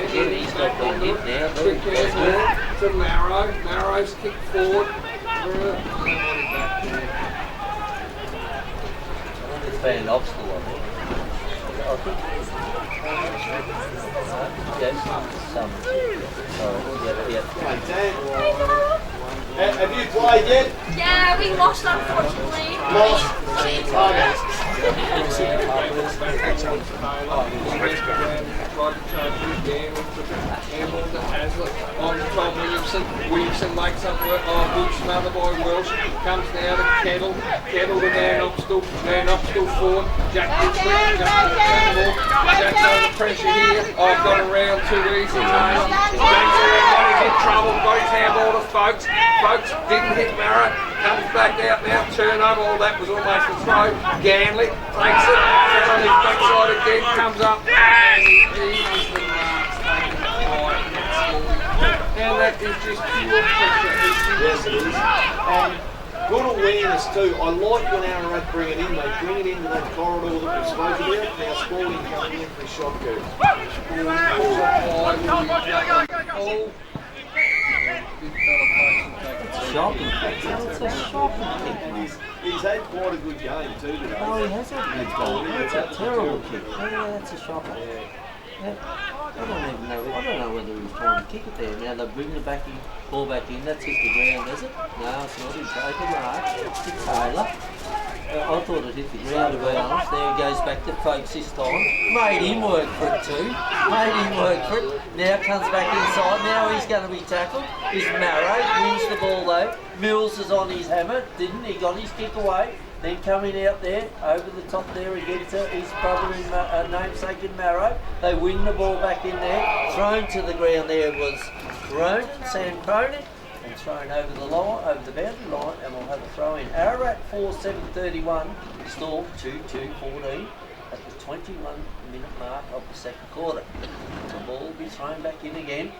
Again, he's not been hit now. Quick hands to Marrow. Marrow's kicked forward. It's been an obstacle, I think. Yes, some. Sorry, yeah. Have you played yet? Yeah, we lost unfortunately. Lost. On Tom Williamson. Williamson makes up work. Good smother by Welsh. Comes down to Kettle. Kettle to Van Opstal. Van Opstal forward. Jack gets quick. Jack's under pressure here. I've got around too easy. Jack's around. He's in trouble. Got his handball to Folks. Folks didn't hit Marrow. Comes back out now. Turnover. All that was almost a throw. Ganley takes it. On his backside again. Comes up. And he is the marks taken by and that is just pure pressure. Yes, it is. And good awareness too. I like when Ararat bring it in. They bring it into that corridor that we've spoken about. Now Spalding coming in for his shot coup. Shocking kick. It's a shocking kick. And he's had quite a good game too today. Oh, he has had a good game. That's a terrible kick. Yeah, that's a shocker. Yeah. I don't know whether he was trying to kick it there. Now they bring the ball back in. That's hit the ground, is it? No, it's not. He's taken mark. It's to Taylor. I thought it hit the ground, to be honest. There he goes back to Folks this time. Made him work for it too. Made him work for it. Now comes back inside. Now he's going to be tackled. He's Marrow. Wins the ball though. Mills is on his hammer. Didn't he? Got his kick away. Then coming out there, over the top there against his brother in namesake in Marrow. They win the ball back in there. Thrown to the ground there was Sam Cronin. And thrown over the line, over the boundary line, and we'll have a throw in. Ararat 4-7-31, Storm 2-2-14 at the 21-minute mark of the second quarter. The ball will be thrown back in again.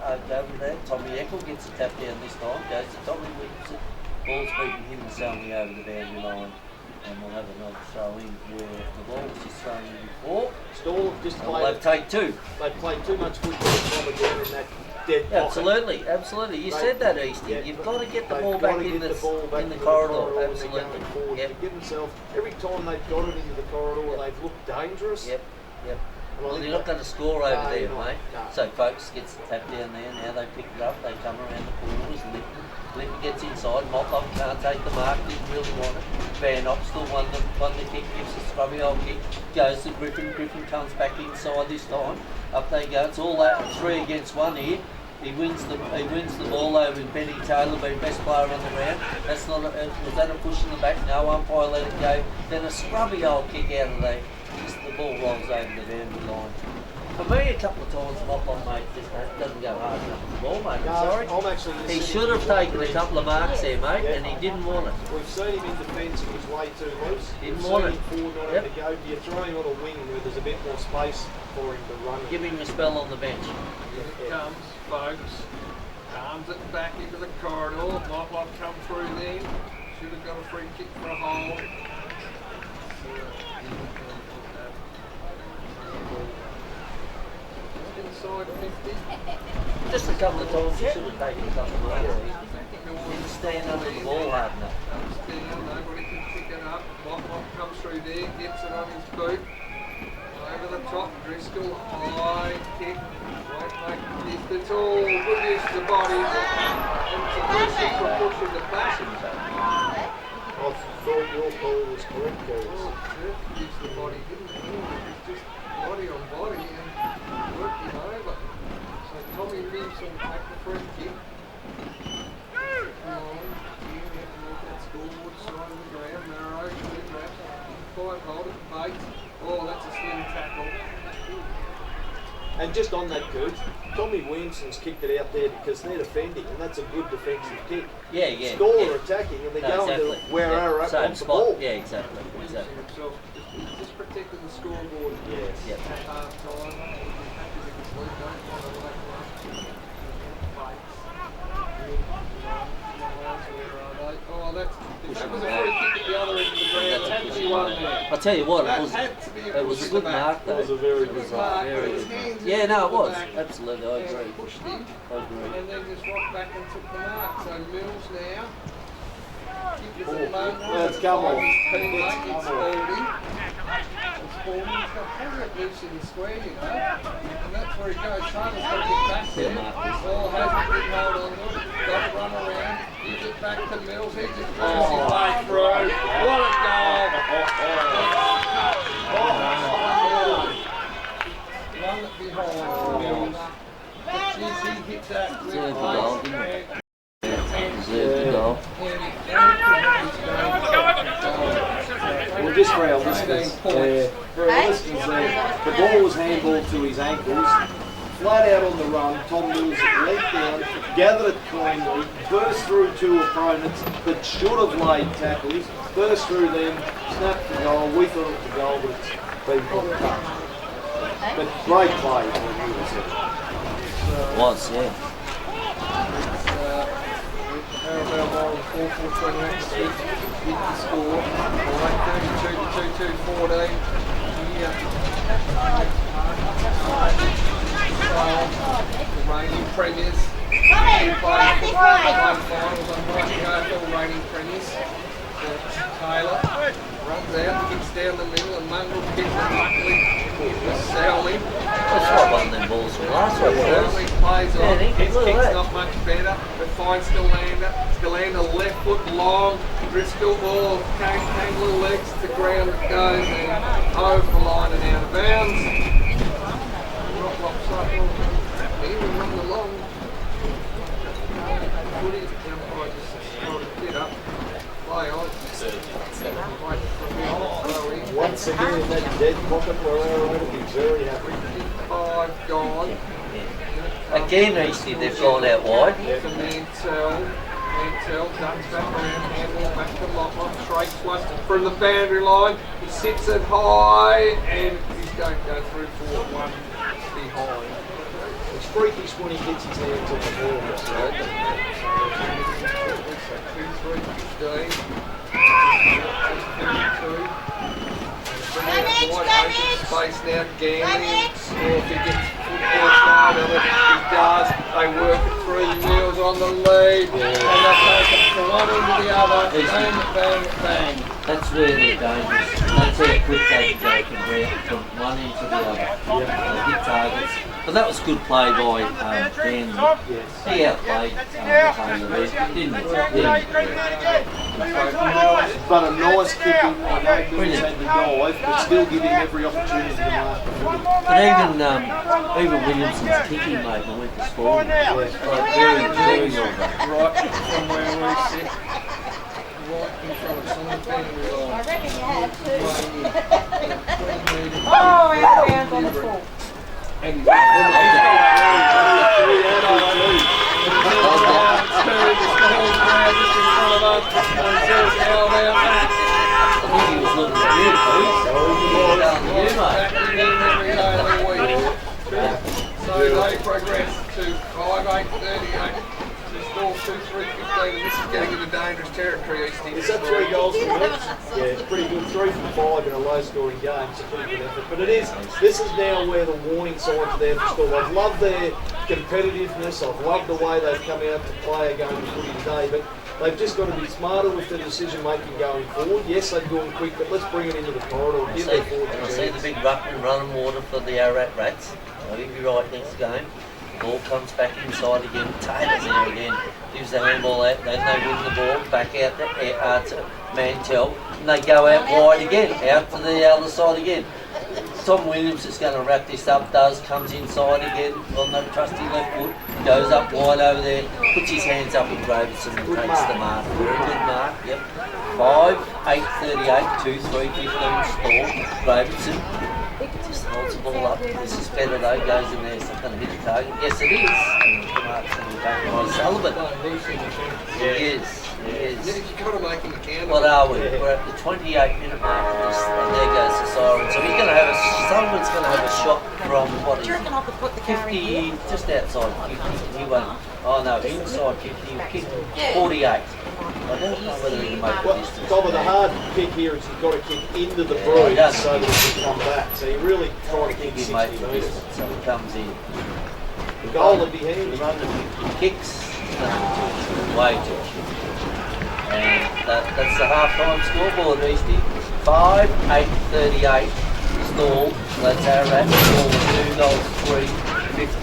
Over there, Tommy Eckel gets a tap down this time, goes to Tommy Williamson. Ball's beating him and Salmi over the boundary line. And we'll have another throw in where the ball was just thrown in before. Stawell just played. We'll have take two. They played too much football to down in that dead pocket. Absolutely, absolutely. You said that, Easty. Yeah, You've got to get the ball back in the corridor. Absolutely. Yep. To give themselves, every time they've got it into the corridor, they've looked dangerous. Yep. Well, you're not going to score over there, mate. No. So Folks gets the tap down there. Now they pick it up. They come around the corners. Linton gets inside. Motlop can't take the mark. Didn't really want it. Van Opstal won the kick. Gives a scrubby old kick. Goes to Griffin. Griffin comes back inside this time. Up they go. It's all that 3 against 1 here. He wins the ball over with Benny Taylor being best player on the ground. That's not was that a push in the back? No, umpire let it go. Then a scrubby old kick out of there. The ball rolls over the boundary line. For me, a couple of times, mop on, mate, just doesn't go hard enough to the ball, mate. No, I'm sorry. I'm actually. He should have taken a couple of marks there, mate, and he didn't want it. We've seen him in defence and he's way too loose. Didn't We've want seen it. him forward not Yep. having to go. You're throwing on a wing where there's a bit more space for him to run. Give him a spell on the bench. Here it comes, folks. Arms it back into the corridor. Might not come through then. Should have got a free kick for a hole. Inside 50. Just a couple of times, he should have taken a couple of marks. He didn't stand under the ball hard enough. Comes down, nobody can pick it up. Mop comes through there, gets it on his boot. Over the top, Driscoll, high kick. Won't make distance. Oh, good use of the body. And it's a person for pushing the back. I thought your call was correct, guys. Oh, good use of the body, didn't he? It's just body on body and working over. So Tommy Reeves will take the free kick. That's scoreboard side of the ground. Narrow, good wrap. Five hold it, Bates. Oh, that's a slim tackle. And just on that, Coach, Tommy Williamson's kicked it out there because they're defending, and that's a good defensive kick. Yeah, yeah. Stawell yeah. are attacking, and they're No, going exactly. to where Ararat Same wants the spot. ball. Yeah, exactly. Williamson himself just protecting the scoreboard. Yes. Yep. At half time. Happy with his lead, don't want to let one. Oh, that was a free kick at the other end of the ground. Had to be one there. I'll tell you what, That it was had to be it was push a in good the back. mark though. It was a very It was good mark. very His good. hands Yeah, in no, it the was. back. Absolutely, I agree. And pushed him, I agree. and then just rocked back and took the mark. So Mills now. Kick is Oh, a moment. let's come on. His teammate, Let's it's come on. Spalding. It's Spalding. He's got Hazard loose in the square, you know. And that's where he goes. Taylor's got to get back there. Oh, Hazard didn't hold on to it. Got to run around. Gives it back to Mills. He just throws his way through. What a goal. One behind Mills. But geez, he hit that with Deserved the goal, pace. didn't he? Deserved the goal. Well, just for our listeners, the ball was handballed to his ankles, flat out on the run. Tom Mills leaped down, gathered it cleanly, burst through two opponents that should have laid tackles, burst through them, snapped the goal. We thought it was a goal, but it's been put touch. But great play from Mills. Was, yeah. Arabelle Moral 4-4-28 hit the score. Alright, 32-2-2-14. Here. The reigning premiers. Playing finals on right reigning premiers. Taylor runs out, kicks down the middle, and Mungle kicks it luckily. It was Stawell. That's what one of them balls from last week. Stawell plays on. Yeah, His look at kick's that. not much better, but finds Scalander left foot long. Driscoll ball, came little legs to ground it goes and over the line and out of bounds. Rock cycle. He will run along. Footy, the umpire just trying to get up. Play on. Once again in that dead pocket where Ararat will be very happy. 5 gone. Again, recently they've gone out wide. To Mantel ducks back around, handball back to Lockhart, straight one from the boundary line. He sits it high and he's going to go through for one behind. It's freakish when he gets his hands on the ball. So 2-3-15. Space now, Gambling. Or if he gets football started, if he does, they work it through the wheels on the lead. And they take it from one end to the other. Bang, bang, bang. That's where they're dangerous. That's how quick they can go from one end to the other. They hit targets. But that was good play by Dan. He outplayed Taylor there, didn't he? But a nice kicking. I know Mills had the dive, but still give him every opportunity to mark the footy. But even Williamson's kicking mate went to score. Like very well done. Right from where we sit. Right in front of someone boundary line. I reckon you have too. Oh, out of bounds on the full. And he's turns the ball around just in front of us and says, how about that? I think he was looking at you, boys. Back in Every day of the week. So they progress to 5-8-38. Score 2-3-15, and this is getting into dangerous territory, Eastie. Is that 3 goals for them? Yeah, it's pretty good. 3 from 5 in a low-scoring game. It's a pretty good effort. But this is now where the warning signs are there for Stawell. I've loved their competitiveness. I've loved the way they've come out to play a game of footy today. But they've just got to be smarter with their decision-making going forward. Yes, they've gone quick, but let's bring it into the corridor. Give their forward I see the big ruck and running water for the Ararat Rats. I think you're right next game. Ball comes back inside again, Taylor's there again, gives the handball out, then they win the ball, back out to Mantell, and they go out wide again, out to the other side again. Tom Williams is going to wrap this up, comes inside again on the trusty left foot, goes up wide over there, puts his hands up and Graveson and takes the mark. Very good mark, yep. 5-8-38, 2-3-15 Stawell, Graveson. Just holds the ball up. This is better though, goes in there, it's not going to hit the target. Yes, it is. And the mark's going to be taken by Sullivan. He is. You've got to make him count. What are we? We're at the 28-minute mark of this, and there goes the siren. So he's going to have Sullivan's going to have a shot from what is 50, just outside 50. He won't. Oh no, inside 50. He'll kick 48. I don't know whether he can make the distance. Cover, the hard kick here is you've got to kick into the breeze so that it can come back. So you really try to kick 60 metres. So he comes in. The goal would be handy. He kicks way too. And that's the half-time scoreboard, Eastie. 5-8-38 Stawell. That's Ararat. Stawell 2 goals, 3-15.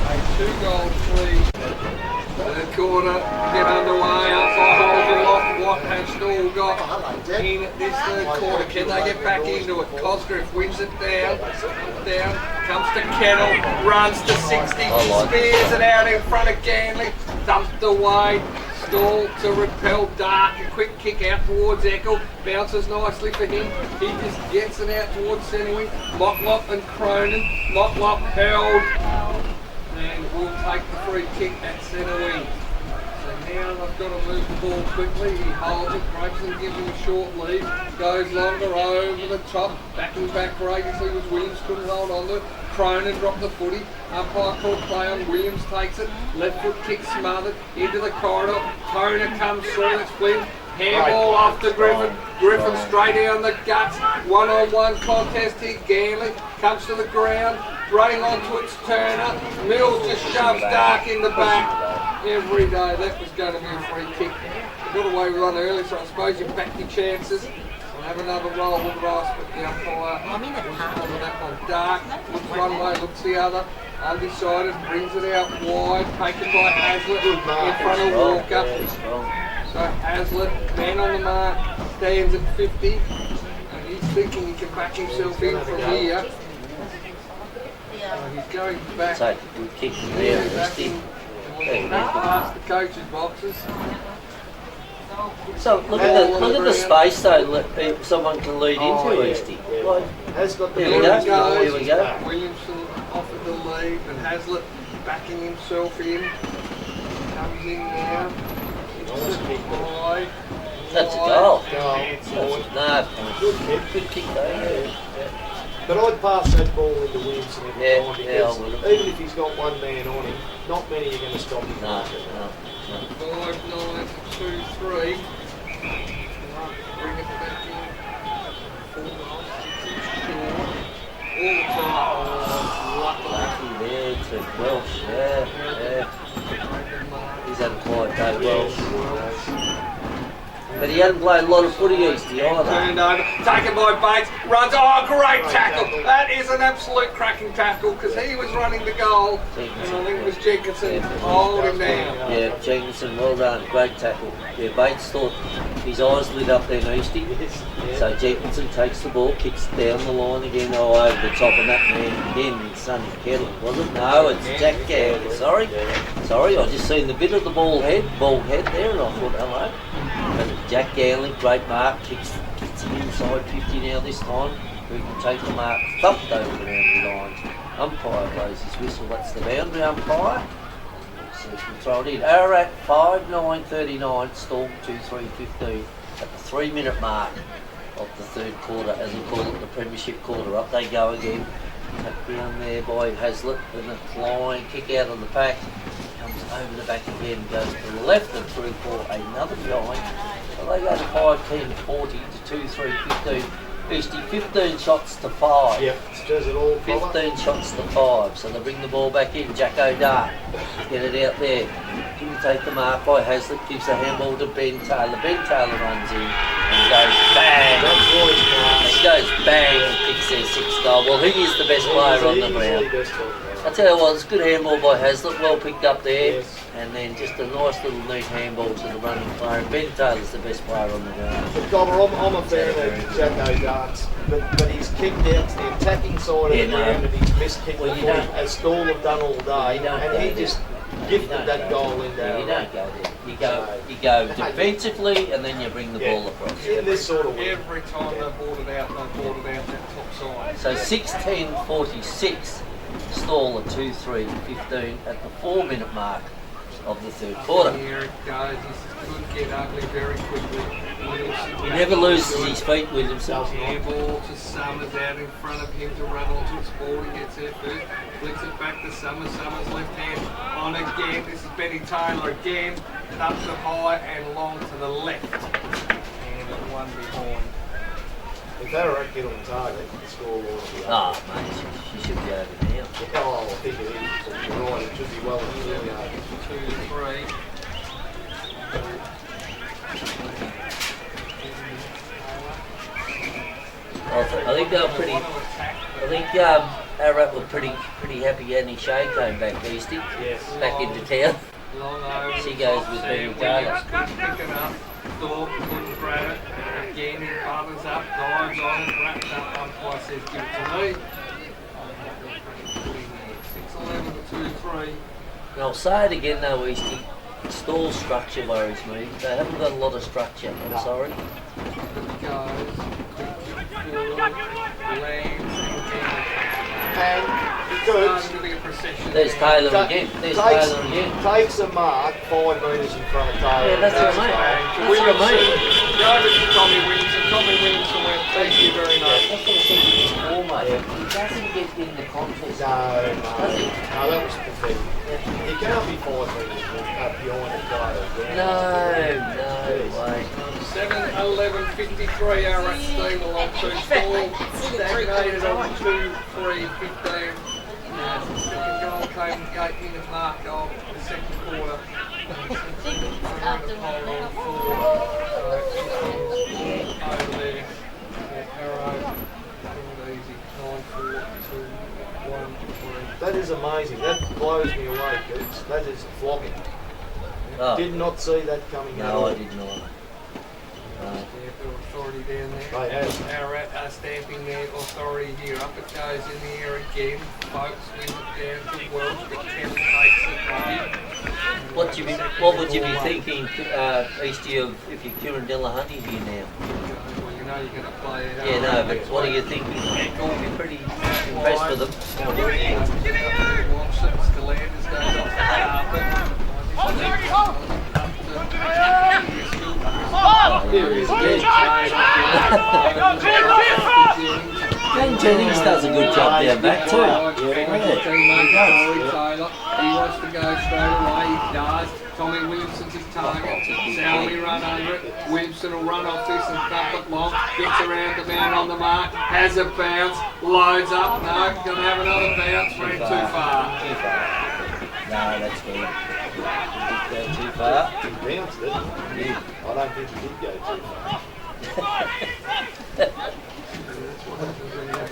A 2-goal lead. The corner, get underway, up by Holden off. What has Stawell got in this third quarter? Can they get back into it? Cosgrove wins it down, comes to Kettle, runs to 60, spears it out in front of Ganley, dumped away. Stawell to repel Dark, a quick kick out towards Eckel, bounces nicely for him, he just gets it out towards centre wing. Motlop and Cronin, Motlop held, and will take the free kick at centre wing. So now they've got to move the ball quickly. He holds it, Graveson gives him a short lead, goes longer over the top, backing back courageously was Williams, couldn't hold on to it. Cronin dropped the footy, umpire called play on, Williams takes it, left foot kick smothered, into the corridor, Toner comes through, it's Flynn, handball off to Griffin, Griffin straight down the guts, one-on-one contest here, Ganley comes to the ground, running onto its Turner, Mills just shoves Dark in the back, every day that was going to be a free kick. Got away run early, so I suppose you back your chances. Have another roll with the ice, but the umpire over that one. Dark, looks one way, looks the other. Undecided, brings it out wide, taken by Hazlitt in front of Walker. So Hazlitt, man on the mark, stands at 50. And he's thinking he can back himself in from here. So he's going back. Take a good kick from there, Past the coach's boxes. So look at the space though. Someone can lead into Eastie. Yeah. Has got the Here we go. Williamson offered the lead, and Hazlitt backing himself in. Comes in now. That's a goal. No, Good kick though. but I'd pass that ball into Williamson every time because I would. even if he's got one man on him, not many are going to stop him. No. 5-9-2-3. Bring it back in. 4 goals, 6 short. All the time. Lucky there to Welsh. Yeah. He's had a quiet day, Welsh. But he hadn't played a lot of footy Eastie either. Turned over, taken by Bates, runs, oh great tackle, that is an absolute cracking tackle because he was running the goal and I think it was Jenkinson holding him down. Yeah, Jenkinson, well done, great tackle. Yeah, Bates thought his eyes lit up then Eastie. So Jenkinson takes the ball, kicks down the line again, over the top of that man again, Sonny Kettle, was it? No, it's Jack Gowdy, sorry, I just seen the bit of the ball head there and I thought, hello. But Jack Gowdy, great mark, kicks it inside 50 now this time. We can take the mark, thumped over the boundary lines. Umpire blows his whistle. That's the boundary umpire. So we throw it in. Ararat 5-9-39, Stawell 2-3-15 at the 3-minute mark of the third quarter, as we call it, the premiership quarter. Up they go again. Tapped down there by Hazlitt, and a flying kick out of the pack. Comes over the back again, goes to the left and through for another behind. So they go to 5-10-40 to 2-3-15. Beastie, 15 shots to 5. Yep, does it all. 15 shots to 5. So they bring the ball back in. Jacko Dart, get it out there. Didn't take the mark by Hazlitt, gives the handball to Ben Taylor. Ben Taylor runs in and goes bang. That's Roy's class. He goes bang and kicks their 6th goal. Well, he is the best player on the ground. I tell you what, it's a good handball by Hazlitt, well picked up there, Yes. and then just a nice little neat handball to the running player. Ben Taylor's the best player on the ground. But Gobber, I'm a fan of Jacko Darts, but he's kicked out to the attacking side of the ground and he's missed kick Well, the you point, don't- as Stawell have done all day, You don't and go he there. just You gifted don't that go goal there. in there. You don't go there. You go defensively and then you bring the ball across. In this sort of way. Every time they brought it out that top side. So 6-10-46, Stawell at 2-3-15 at the 4-minute mark of the third quarter. Here it goes. This could get ugly very quickly. He never loses his feet, Williamson. Handball to Summers out in front of him to run onto his ball. He gets there first. Flicks it back to Summers. Summers left hand on again. This is Benny Taylor again. Up to high and long to the left. And at one behind. If Ararat get on target, the score will be up. Oh, mate, she should be over now. Oh, I think it is. You're right, it should be well and truly over. 2-3. I think they were pretty. I think Ararat were pretty happy Annie Shea came back, Beastie. Yes. Back into town. Long over. She goes with Benny Taylor. Picking up. Thorpe couldn't grab it. Again, he butters up, dives on it, wrapped up. Umpire says, give it to me. 6-11 to 2-3. And I'll say it again though, Eastie. Stawell structure worries me. They haven't got a lot of structure, I'm sorry. Goes. Lands again. And Starting because to be a procession. There's now. Taylor again. There's Taylor again. takes a mark 5 metres in front of Taylor. Yeah, that's what I mean. That's what I mean. Go over to Tommy Williamson. Tommy Williamson went, thank you very much. That's what I said before, mate. He doesn't get in the contest. No, that was pathetic. You can't be 5 metres behind the player. No way. 7-11-53, Ararat steam along to Stawell, stagnated on 2-3-15. Second goal came 8 minute mark of the second quarter. Over there, Arrow, easy, 9-4-2-1-3. That is amazing. That blows me away, Goots. That is flogging. Oh, Did not see that coming at no, all. I did not. Yeah, the authority down there. They have. Ararat are stamping their authority here. Up it goes in the air again. Folks wins it down to Welsh, but Kevin takes it right. What would you be thinking, Eastie, of if you're Kieran Delahunty here now? Well, you know you're going to play it. Yeah, no, but what are you thinking? I'll be pretty impressed with them. Stellanders goes off the carpet. Here he is. Glenn Jennings does a good job down back too. Taylor, he wants to go straight away, he does. Tommy Williamson's his target. Sally run under it. Williamson will run off this and cut it long. Gets around the man on the mark. Has a bounce. Loads up. No, gonna have another bounce. Ran too far. Too far. No, that's good. Did go too far. He bounced it. I don't think he did go too far.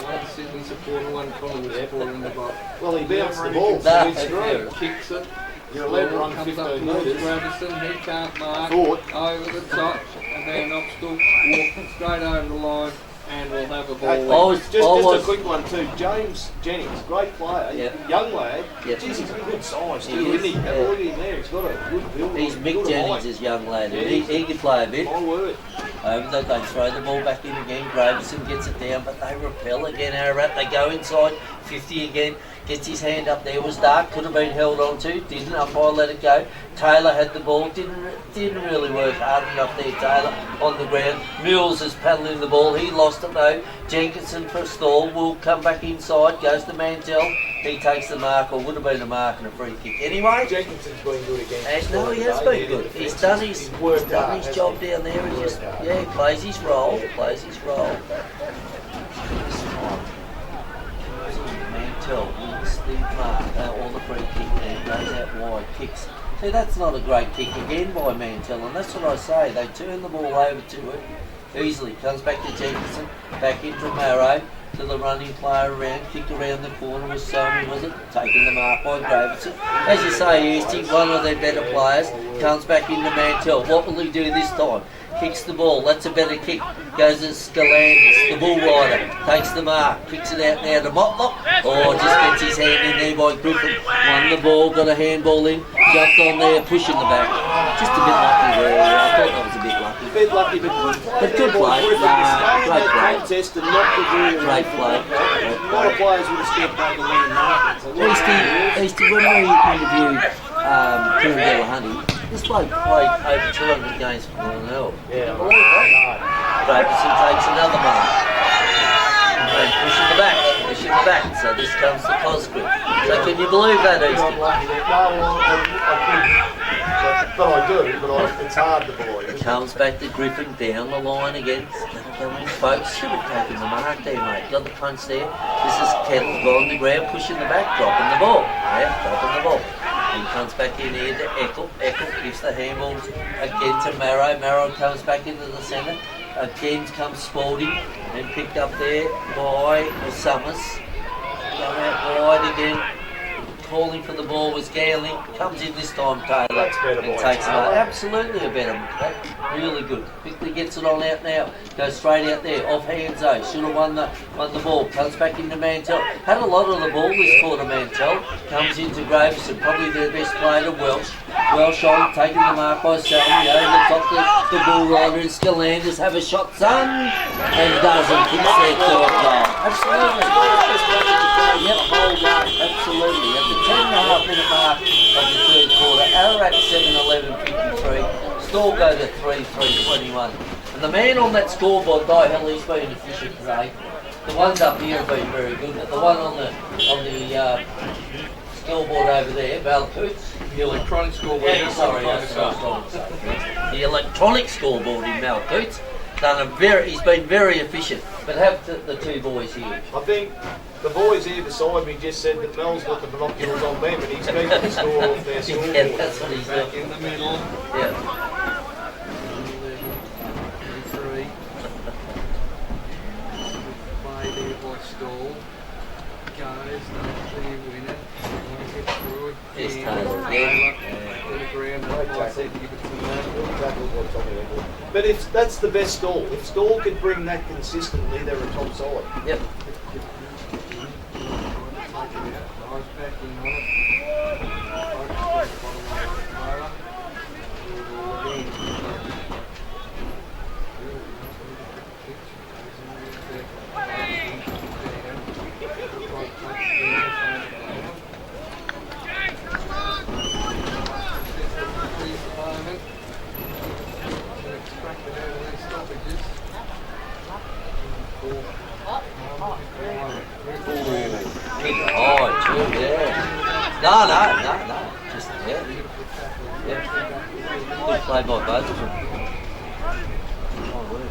One Sydney supporter, one Collingwood supporter in the box. Well, he bounced the ball, so Nah, he's through. Kicks it. You're allowed to run Comes 15 up towards metres. Gravison, he can't mark. Thought. Over the top, and then Knoxville walking straight over the line, and we'll have a ball. Just a quick one too. James Jennings, great player, Yep. young lad. Yep. Geez, he's a good size He too, is, isn't he? yeah. Look at him there. He's got a good build. He's Mick good Jennings' height. young lad. Yeah, He can play a bit. My word. They throw the ball back in again. Gravison gets it down, but they repel again. Ararat, they go inside 50 again. gets his hand up there, was dark, could have been held on to, didn't, umpire let it go. Taylor had the ball, didn't really work hard enough there, Taylor, on the ground. Mills is paddling the ball, he lost it though. Jenkinson for a stall, will come back inside, goes to Mantell, he takes the mark, or would have been a mark and a free kick. Anyway, Jenkinson's been good again. no, he has been good. He's done his job down there, and just, he plays his role, Mantell wins the mark, or the free kick, and goes out wide, kicks. See, that's not a great kick again by Mantell, and that's what I say. They turn the ball over to it easily. Comes back to Jenkinson, back into Marrow, to the running player around, kick around the corner was Sony, was it? Taking the mark by Graverson. As you say, Eastie, one of their better players, comes back into Mantell. What will he do this time? Kicks the ball, that's a better kick. Goes to Scalandis, the bull rider, takes the mark, kicks it out now to Motlop. Just gets his hand in there by Griffin. Won the ball, got a handball in, jumped on there, pushing the back. Just a bit lucky there. I thought that was a bit lucky. A bit lucky, but good play. Great play. Contest and not the rule. Great play. A lot of players would have stepped back and won the market. Eastie, when we interviewed Kieran Delahunty, this bloke played over 200 games for WimmeraFNL. Yeah, Graverson takes another mark. And pushing the back. So this comes to Cosgrove. So can you believe that, Eastie? But I do, it's hard to believe. Comes back to Griffin, down the line again. Folks should have taken the mark there, mate. Got the punch there. This is Kettle on the ground, pushing the back, dropping the ball. Dropping the ball. He comes back in here to Eckel. Eckel gives the handballs again to Marrow. Marrow comes back into the centre. Again comes Spalding and picked up there by Summers. Go out wide again. Calling for the ball was Ganley. Comes in this time, Taylor, and takes it out. Absolutely a better play. Really good. Quickly gets it on out now. Goes straight out there. Off Hanzo. Should have won the ball. Comes back into Mantell. Had a lot of the ball this quarter, Mantell. Comes into Graveson. Probably their best player to Welsh. Welsh on, taking the mark by Salmi. Over the top the bull rider and Scalanders have a shot, son. And doesn't. Kicks their third goal. Absolutely. Yep. Absolutely. At the 10.5-minute mark of the third quarter, Ararat 7:11:53. Stawell go to 3:21. And the man on that scoreboard, by hell, he's been efficient today. The ones up here have been very good, but the one on the scoreboard over there, Malcoots. The electronic scoreboard. Yeah, sorry, the electronic scoreboard in Malcoots. He's been very efficient. But have the two boys here. I think the boys here beside me just said that Mel's got the binoculars on them and he's keeping the score off their scoreboard. Yeah, that's what he's Back doing. in the middle. Yeah. 23. Play there by Stawell. Goes, clear winner. Get through it. Yes, And Taylor. Taylor. On the ground. I said give it to him. But if that's the best Stawell, if Stawell could bring that consistently, they're a top side. Yep. No. Just, yeah. Good play by both of them.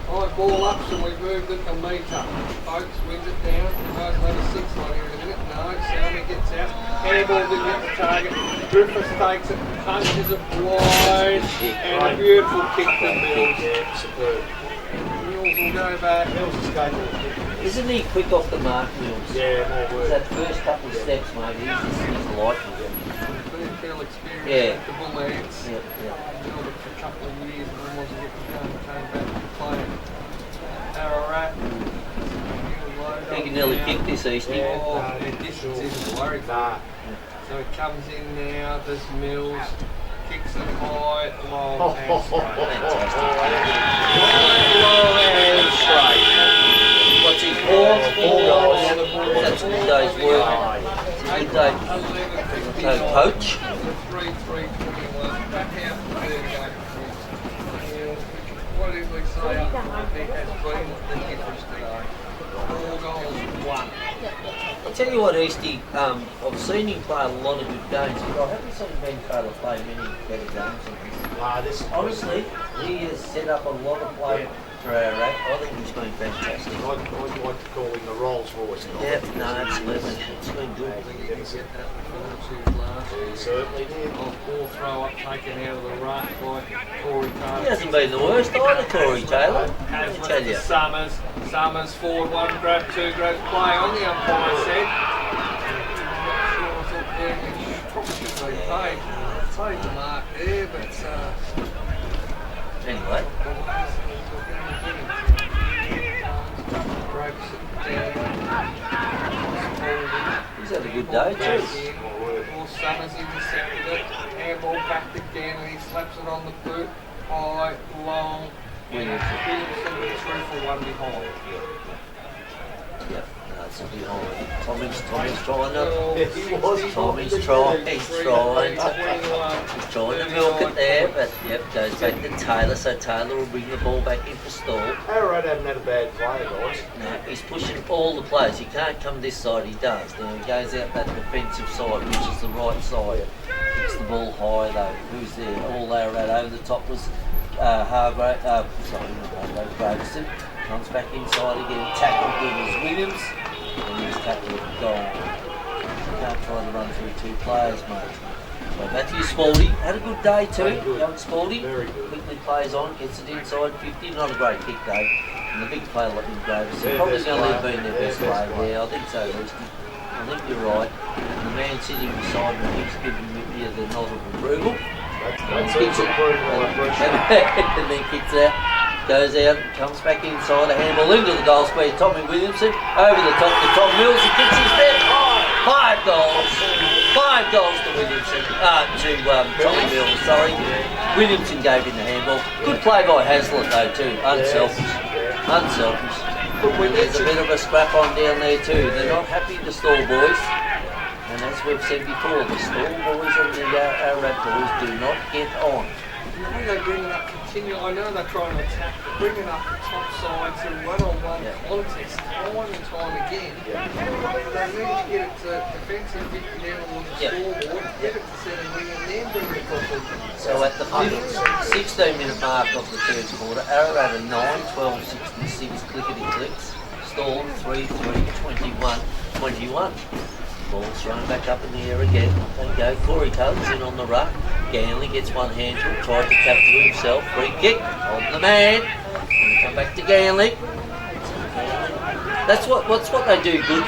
Alright, ball up, so we moved it to meter. Folks wins it down. Goes over 6 line here in a minute. No, Salmi gets out. Handball didn't hit the target. Griffiths takes it, punches it wide, and a beautiful kick to Mills. Yeah, superb. Mills will go back. Mills is capable of kicking. Isn't he quick off the mark, Mills? Yeah, more work. That first couple of steps, mate, he's lightning. Fair experience Yeah. with the Bullets. Yep. Held it for a couple of years and then wasn't getting going, came back to play. Ararat. He can nearly kick this Eastie. Yeah. Oh, the distance isn't worried. Nah. So it comes in now, there's Mills, kicks it high, long and What's his fourth? Four goals. That's all those work. take 11:59. coach. 3-3-21. Back out to 38. What did we say up front? It has been the difference today. 4 goals, 1. I'll tell you what, Eastie, I've seen him play a lot of good games, but I haven't seen Ben Taylor play many better games than this. Honestly, he has set up a lot of play for Ararat. I think he's been fantastic. I'd like to call him the Rolls Royce. Yeah, no, absolutely. It's been good. I think he didn't get that performance last year. He certainly did. Ball throw up taken out of the ruck by Corey Taylor. He hasn't been the worst either, Corey Taylor. Let me tell you. Summers forward, 1 grab, 2 grabs, play on the umpire said. Probably should be paid. Paid the mark there, but Anyway, he's had a good day too. Summers intercepted it, handball back to Gannon, he slaps it on the boot, high, long, Williamson through for 1 behind. Yep, that's a behind. Tommy's trying to. He Tommy's trying to milk it there, but yep, goes back to Taylor, so Taylor will bring the ball back in for Stawell. Ararat haven't had a bad play, guys. No, he's pushing all the players. He can't come this side, he does. Now he goes out that defensive side, which is the right side. Kicks the ball high though. Who's there? All Ararat over the top was Graveston. Comes back inside again, tackled good as Williams, and he's tackled goal. Can't try to run through 2 players, mate. So Matthew Spalding had a good day too. Young Spalding quickly plays on, gets it inside 50. Not a great kick though. And the big player like Graveston probably going to have been their best player. Yeah, I think so, Rusty. I think you're right. And the man sitting beside me keeps giving me the nod of approval. That's kicks it and then kicks out. Goes out, comes back inside, a handball into the goal square. Tommy Williamson over the top to Tom Mills. He kicks his bed. 5 goals. 5 goals to Williamson. Tommy Mills, sorry. Williamson gave him the handball. Good play by Hazlitt though too. Unselfish. Unselfish. But there's a bit of a scrap on down there too. They're not happy, the Stawell boys. And as we've said before, the Stawell boys and the Ararat boys do not get on. When they bring it up I know they're trying to attack, but bringing up the top side to one-on-one contest time and time again. They need to get it to defensive 50 down towards the scoreboard, get it to 7 wing, and then bring it across. So at the 16-minute mark of the 3rd quarter, Ararat 9-12-66 clickety-clicks, Stawell 3-3, 21-21. Ball's thrown back up in the air again. They go. Corey Taylor's in on the ruck. Ganley gets one hand to it, tried to capture himself. Free kick on the man. And come back to Ganley. That's what they do good.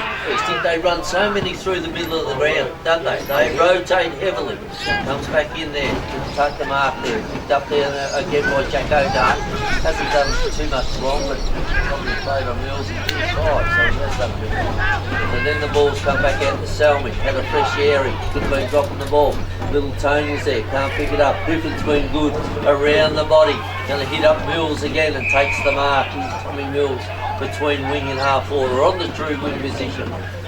They run so many through the middle of the ground, don't they? They rotate heavily. Comes back in there, tuck the mark there. Picked up there again by Jack O'Dart. Hasn't done too much wrong, but probably played on Mills and 5, so he has done a bit wrong. And then the ball's come back out to Selmy. Had a fresh airing. Could have been dropping the ball. Little Tony's there, can't pick it up. Griffin's been good around the body. Going to hit up Mills again and takes the mark. He's Tommy Mills between wing and half forward, on the true wing position.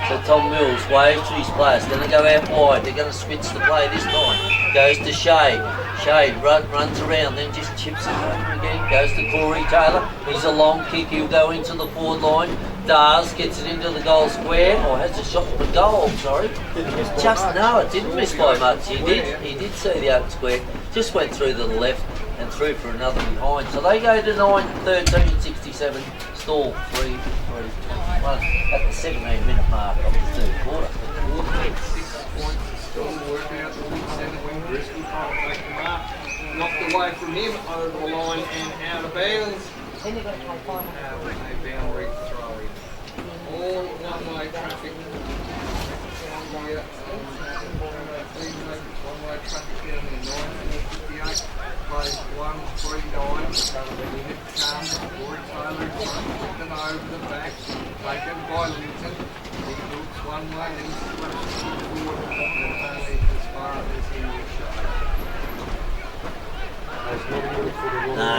So Tom Mills waves to his players, going to go out wide. They're going to switch the play this time. Goes to Shade. Shade runs around, then just chips it over again. Goes to Corey Taylor. He's a long kick. He'll go into the forward line. Dars gets it into the goal square, or has a shot for goal, sorry. It didn't miss by much. He did see the open square. Just went through to the left and through for another behind. So they go to 9-13-67. Stawell 3-3-21 at the 17-minute mark of the 3rd quarter. 6 points, still working out the weak centre wing. Driscoll trying to take the mark. Knocked away from him over the line and out of bounds. A boundary throw in. All one-way traffic. One-way traffic down there, 9:58. Plays 1-3-9. Minute comes. Corey Taylor in front. Then over the back. Taken by Linton. He looks one way, then he slips forward and only as far as he will show. No,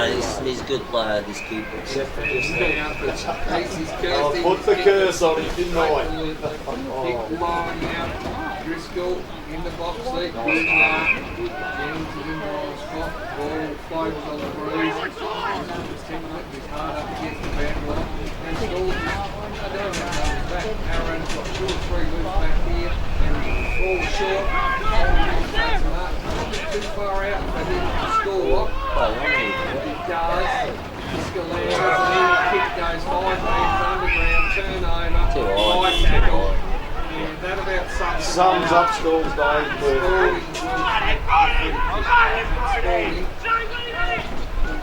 he's a good player, this kid. I put the curse on him, didn't I? Kick long out. Driscoll in the box seat. Good mark. Jennings is in the wrong spot. Ball floats on the breeze. He's hard up against the bandwagon. And Stawell just, I don't know how he's back. Ararat's got 2 or 3 loose back here. And falls short. Takes him up. Too far out. They didn't score. He does. Driscoll lands. And then the kick goes 5 metres underground. Turnover. High tackle. Yeah, that about Sums up Stawell's day.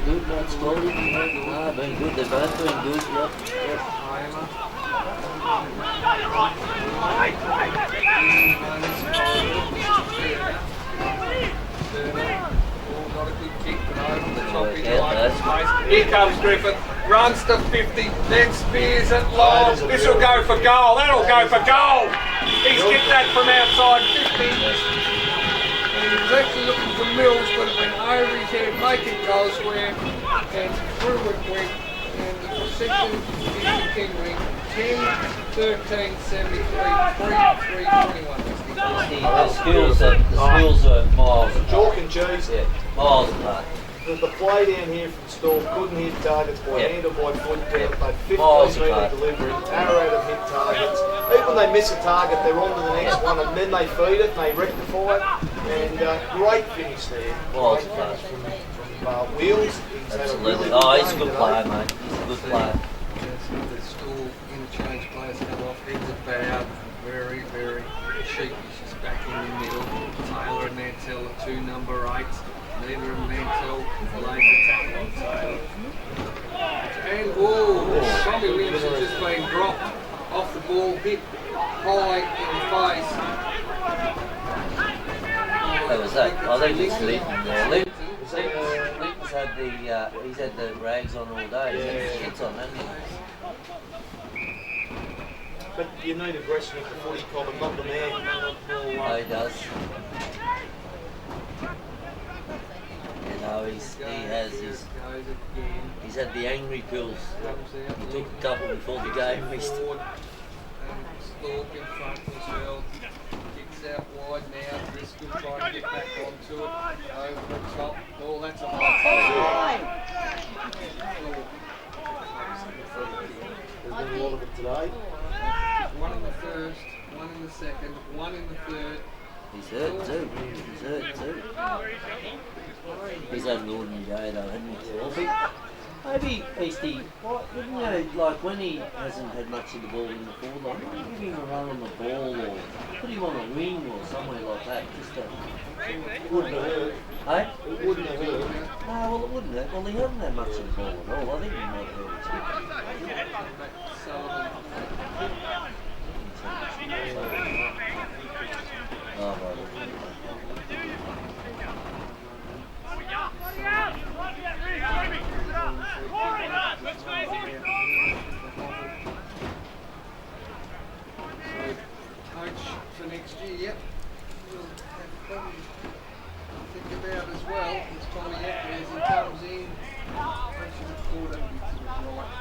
Good, not Spalding. Ah, been good. They've both been good. Yep. Got a good kick, but over the top in line space. Here comes Griffith, runs to 50, then spears it long. This will go for goal. That'll go for goal. He's kicked that from outside 50. And he was actually looking for Mills, but it went over his head, making goal square, and through it went. And the procession is continuing. 10, 13, 73, 3, 21. The skills are miles apart. Chalk and cheese. Yeah, miles apart. The play down here from Stawell couldn't hit targets by hand or by foot. They 15 metre delivery. Ararat have hit targets. Even when they miss a target, they're on to the next one, and then they feed it and they rectify it. And great finish there. Miles Great apart. finish from Wheels. He's had a Absolutely. really Oh, good he's a game good today. player, mate. He's a good player. The Stawell interchange players come off, heads about, very, very sheepish. He's back in the middle. Taylor and Nantel are 2 number 8s. Neither of Nantel lays the tackle on Taylor. And Tommy Williams has just been dropped off the ball, hit high in the face. That was that. I think it's Linton there. Linton's had he's had the rags on all day. He's had the shits on, hasn't he? But you need aggression at the footy, Colin, not the man. Oh, he does. You know, he's had the angry pills. He took a couple before the game. Missed. Stalk in front as well. Kicks out wide now. Driscoll trying to get back onto it. Over the top. Oh, that's a high There's been a lot of it today. 1 in the first, 1 in the second, 1 in the third. He's hurt too. He's hurt too. He's had an ordinary day though, hasn't he? Maybe Eastie, wouldn't you, like when he hasn't had much of the ball in the forward line, maybe give him a run on the ball or put him on a wing or somewhere like that, just to... It wouldn't have hurt. Hey? It wouldn't have hurt. No, well it wouldn't have. Well, he hasn't had much of the ball at all. I think he might hurt Oh, brother. Coach for next year, yep. We'll have probably think about as well. It's Tommy Ecker as he comes in. Coach of the quarter to the right.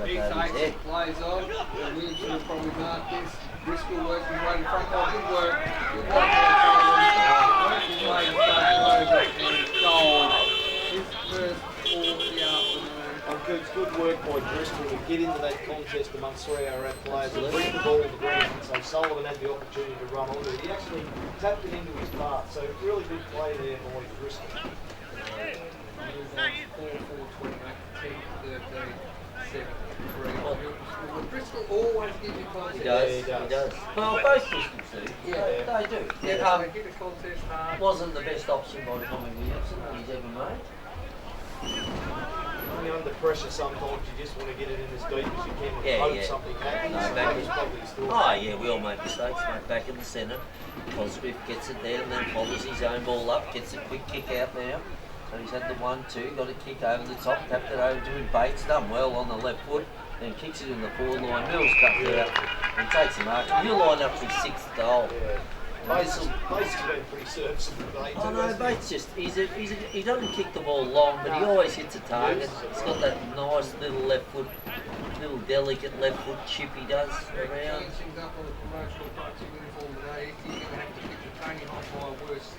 He takes it, plays on, and Williamson will probably mark this. Driscoll works his way in front. Oh, good work. Good work there. Works his way in front over and goal. His first 4 of the afternoon. It's good work by Driscoll to get into that contest amongst 3 Ararat players and bring the ball to the ground. So Sullivan had the opportunity to run onto it. He actually tapped it into his path. So really good play there by Driscoll. 4-4-28, 10-13, 7-3. Well, Driscoll always gives you contest. He does. Well, both Driscolls do. Yeah. They do. Yeah, Yeah, they hit a contest hard. wasn't the best option by Tommy Williamson that he's ever made. When you're under pressure, sometimes you just want to get it in as deep as you can and hope something happens. No, So back he's probably still. Oh yeah, we all make mistakes, mate. Back in the centre, Cosgrove gets it there and then follows his own ball up, gets a quick kick out now. So he's had the 1-2, got a kick over the top, tapped it over to him. Bates done well on the left foot. then kicks it in the forward line. Mills comes out and takes the mark. He'll line up for his 6th goal. Bates has been pretty serviceable today. Oh no, Bates just, he doesn't kick the ball long, but he always hits a target. He's got that nice little left foot, little delicate left foot chip he does around. Things up on the promotional boxing uniform today. He's going to have to kick the training off by a worse 6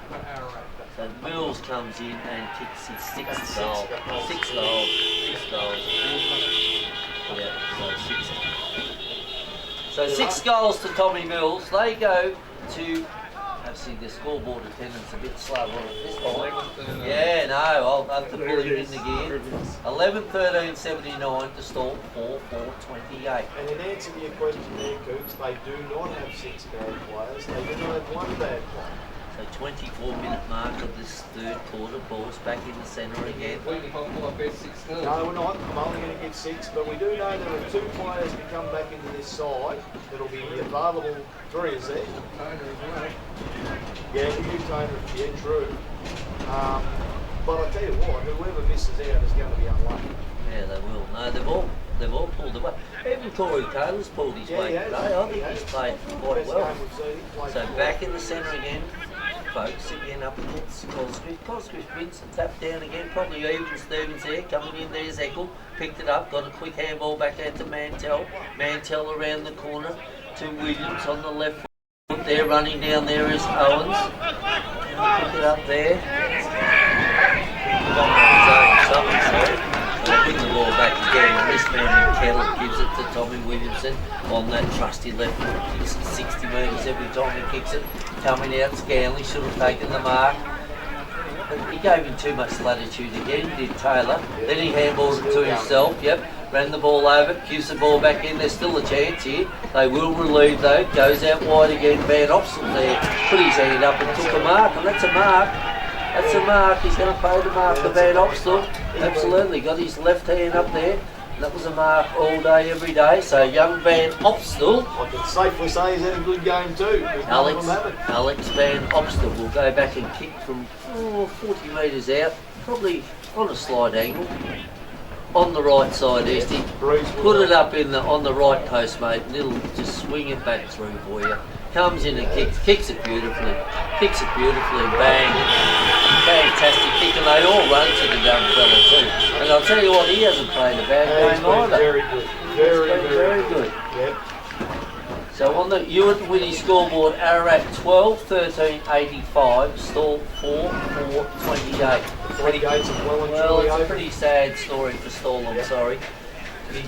for Ararat. So Mills comes in and kicks his 6th goal. 6 goals. 6 goals. Yeah, so 6 goals to Tommy Mills. They go to, obviously the scoreboard attendance a bit slow on it this time. Yeah, no, I'll have to put it in the gear. 11-13-79 to Stawell 4-4-28. And in answer to your question there, Cooks, they do not have 6 bad players. They do not have 1 bad player. So 24-minute mark of this 3rd quarter, ball's back in the centre again. We can hold my best 6-0. No, we're not. I'm only going to get 6, but we do know there are 2 players to come back into this side that'll be available. 3 is there. Toner as well. Yeah, you Toner, yeah, true. But I tell you what, whoever misses out is going to be unlucky. Yeah, they will. No, they've all pulled away. Even Corey Taylor's pulled his weight today. I think he's played quite Best well. game we've seen. Played So well. back in the centre again, folks, again up against Cosgrove. Cosgrove wins and tap down again, probably even Stevens there, coming in there's Eckel, picked it up, got a quick handball back out to Mantell. Mantell around the corner to Williams on the left foot there, running down there is Owens. Pick it up there. Putting the ball back again, and this man in Kettle gives it to Tommy Williamson on that trusty left foot, kicks it 60 metres every time he kicks it. Coming out, Scanley should have taken the mark. But he gave him too much latitude again, did Taylor. Then he handballed it to himself, ran the ball over, gives the ball back in. There's still a chance here. They will relieve though, goes out wide again. Van Opsel there, put his hand up and took a mark, and that's a mark. That's a mark. He's going to pay the mark to Van Opstel. Absolutely. Got his left hand up there. That was a mark all day, every day. So young Van Opstel. I can safely say he's had a good game too. Alex Van Opstel will go back and kick from 40 metres out. Probably on a slight angle. On the right side, Eastie. Put it up on the right post, mate, and it'll just swing it back through for you. Comes in and kicks it beautifully, bang. Fantastic kick, and they all run to the young fella too. And I'll tell you what, he hasn't played a bad game either. Very good. Very good. Yep. So on the Ewan Whitty scoreboard, Ararat 12-13-85, Stawell 4-4-28. 3 gates of well and Well, truly it's a open. pretty sad story for Stawell, I'm sorry.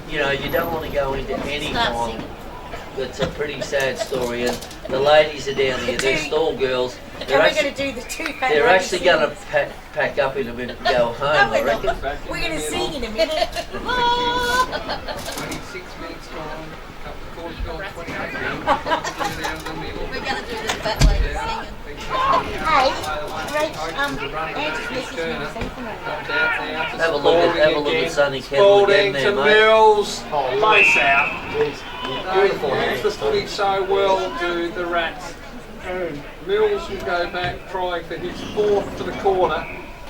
You know, you don't want to go into any time. It's a pretty sad story, and the ladies are down here, they're Stawell girls. Are we going to do the 2 They're actually going to pack up in a minute and go home, I reckon. We're going to sing in a minute. 26 minutes gone. Up the court's gone 28 minutes. Down the middle. We're going to do this that way, singing. Hey, Rach, Angie's messaging me this evening. Have a look at Sonny Kettle Spalding again to there, mate. Mills. Oh, Lace out. Jeez. They Beautiful use hands. the footy so well, do the Rats. Mills will go back trying for his 4th to the corner.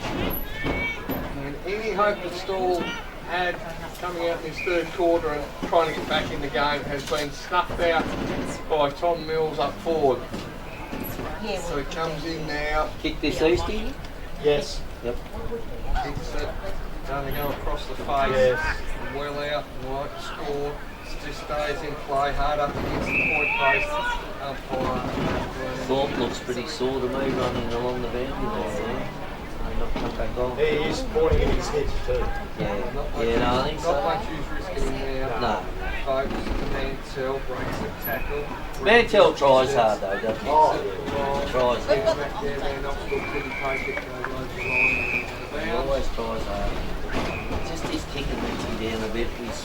And any hope that Stawell had coming out in his 3rd quarter and trying to get back in the game has been snuffed out by Tom Mills up forward. Yeah, So he comes in now, Kick this Eastie. Yes. Yep. kicks it, going to go across the face, Yes. well out, right, score. Just stays in play, hard up against the point post. Thorpe looks pretty sore to me running along the boundary there. I've not come back on. He is pointing in his head too. Yeah, no, I think so. Not much use risking him now. No. Folks, Mantell breaks the tackle. Mantell tries hard though, doesn't he? Oh, yeah. Tries. Back there, Van Opstel couldn't take it, goes over the line and He out of bounds. always tries hard. Just his kicking lets him down a bit, his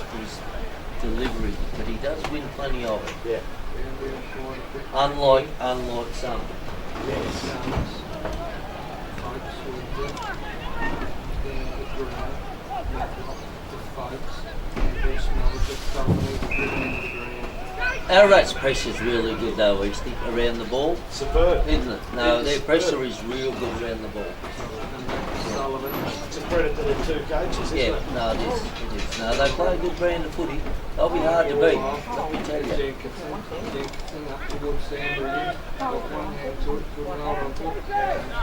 delivery, but he does win plenty of it. Yeah. Unlike some. Yes. Ararat's pressure's really good though, Eastie, around the ball, Superb. isn't it? No, It their is pressure superb. is real good around the ball. It's a credit to the two coaches, isn't Yeah, it? no, it is. No, they play a good brand of footy. They'll be hard to beat, let me tell you. Jenkinson up towards Sam Williams. Got one hand to it, good hold on to it.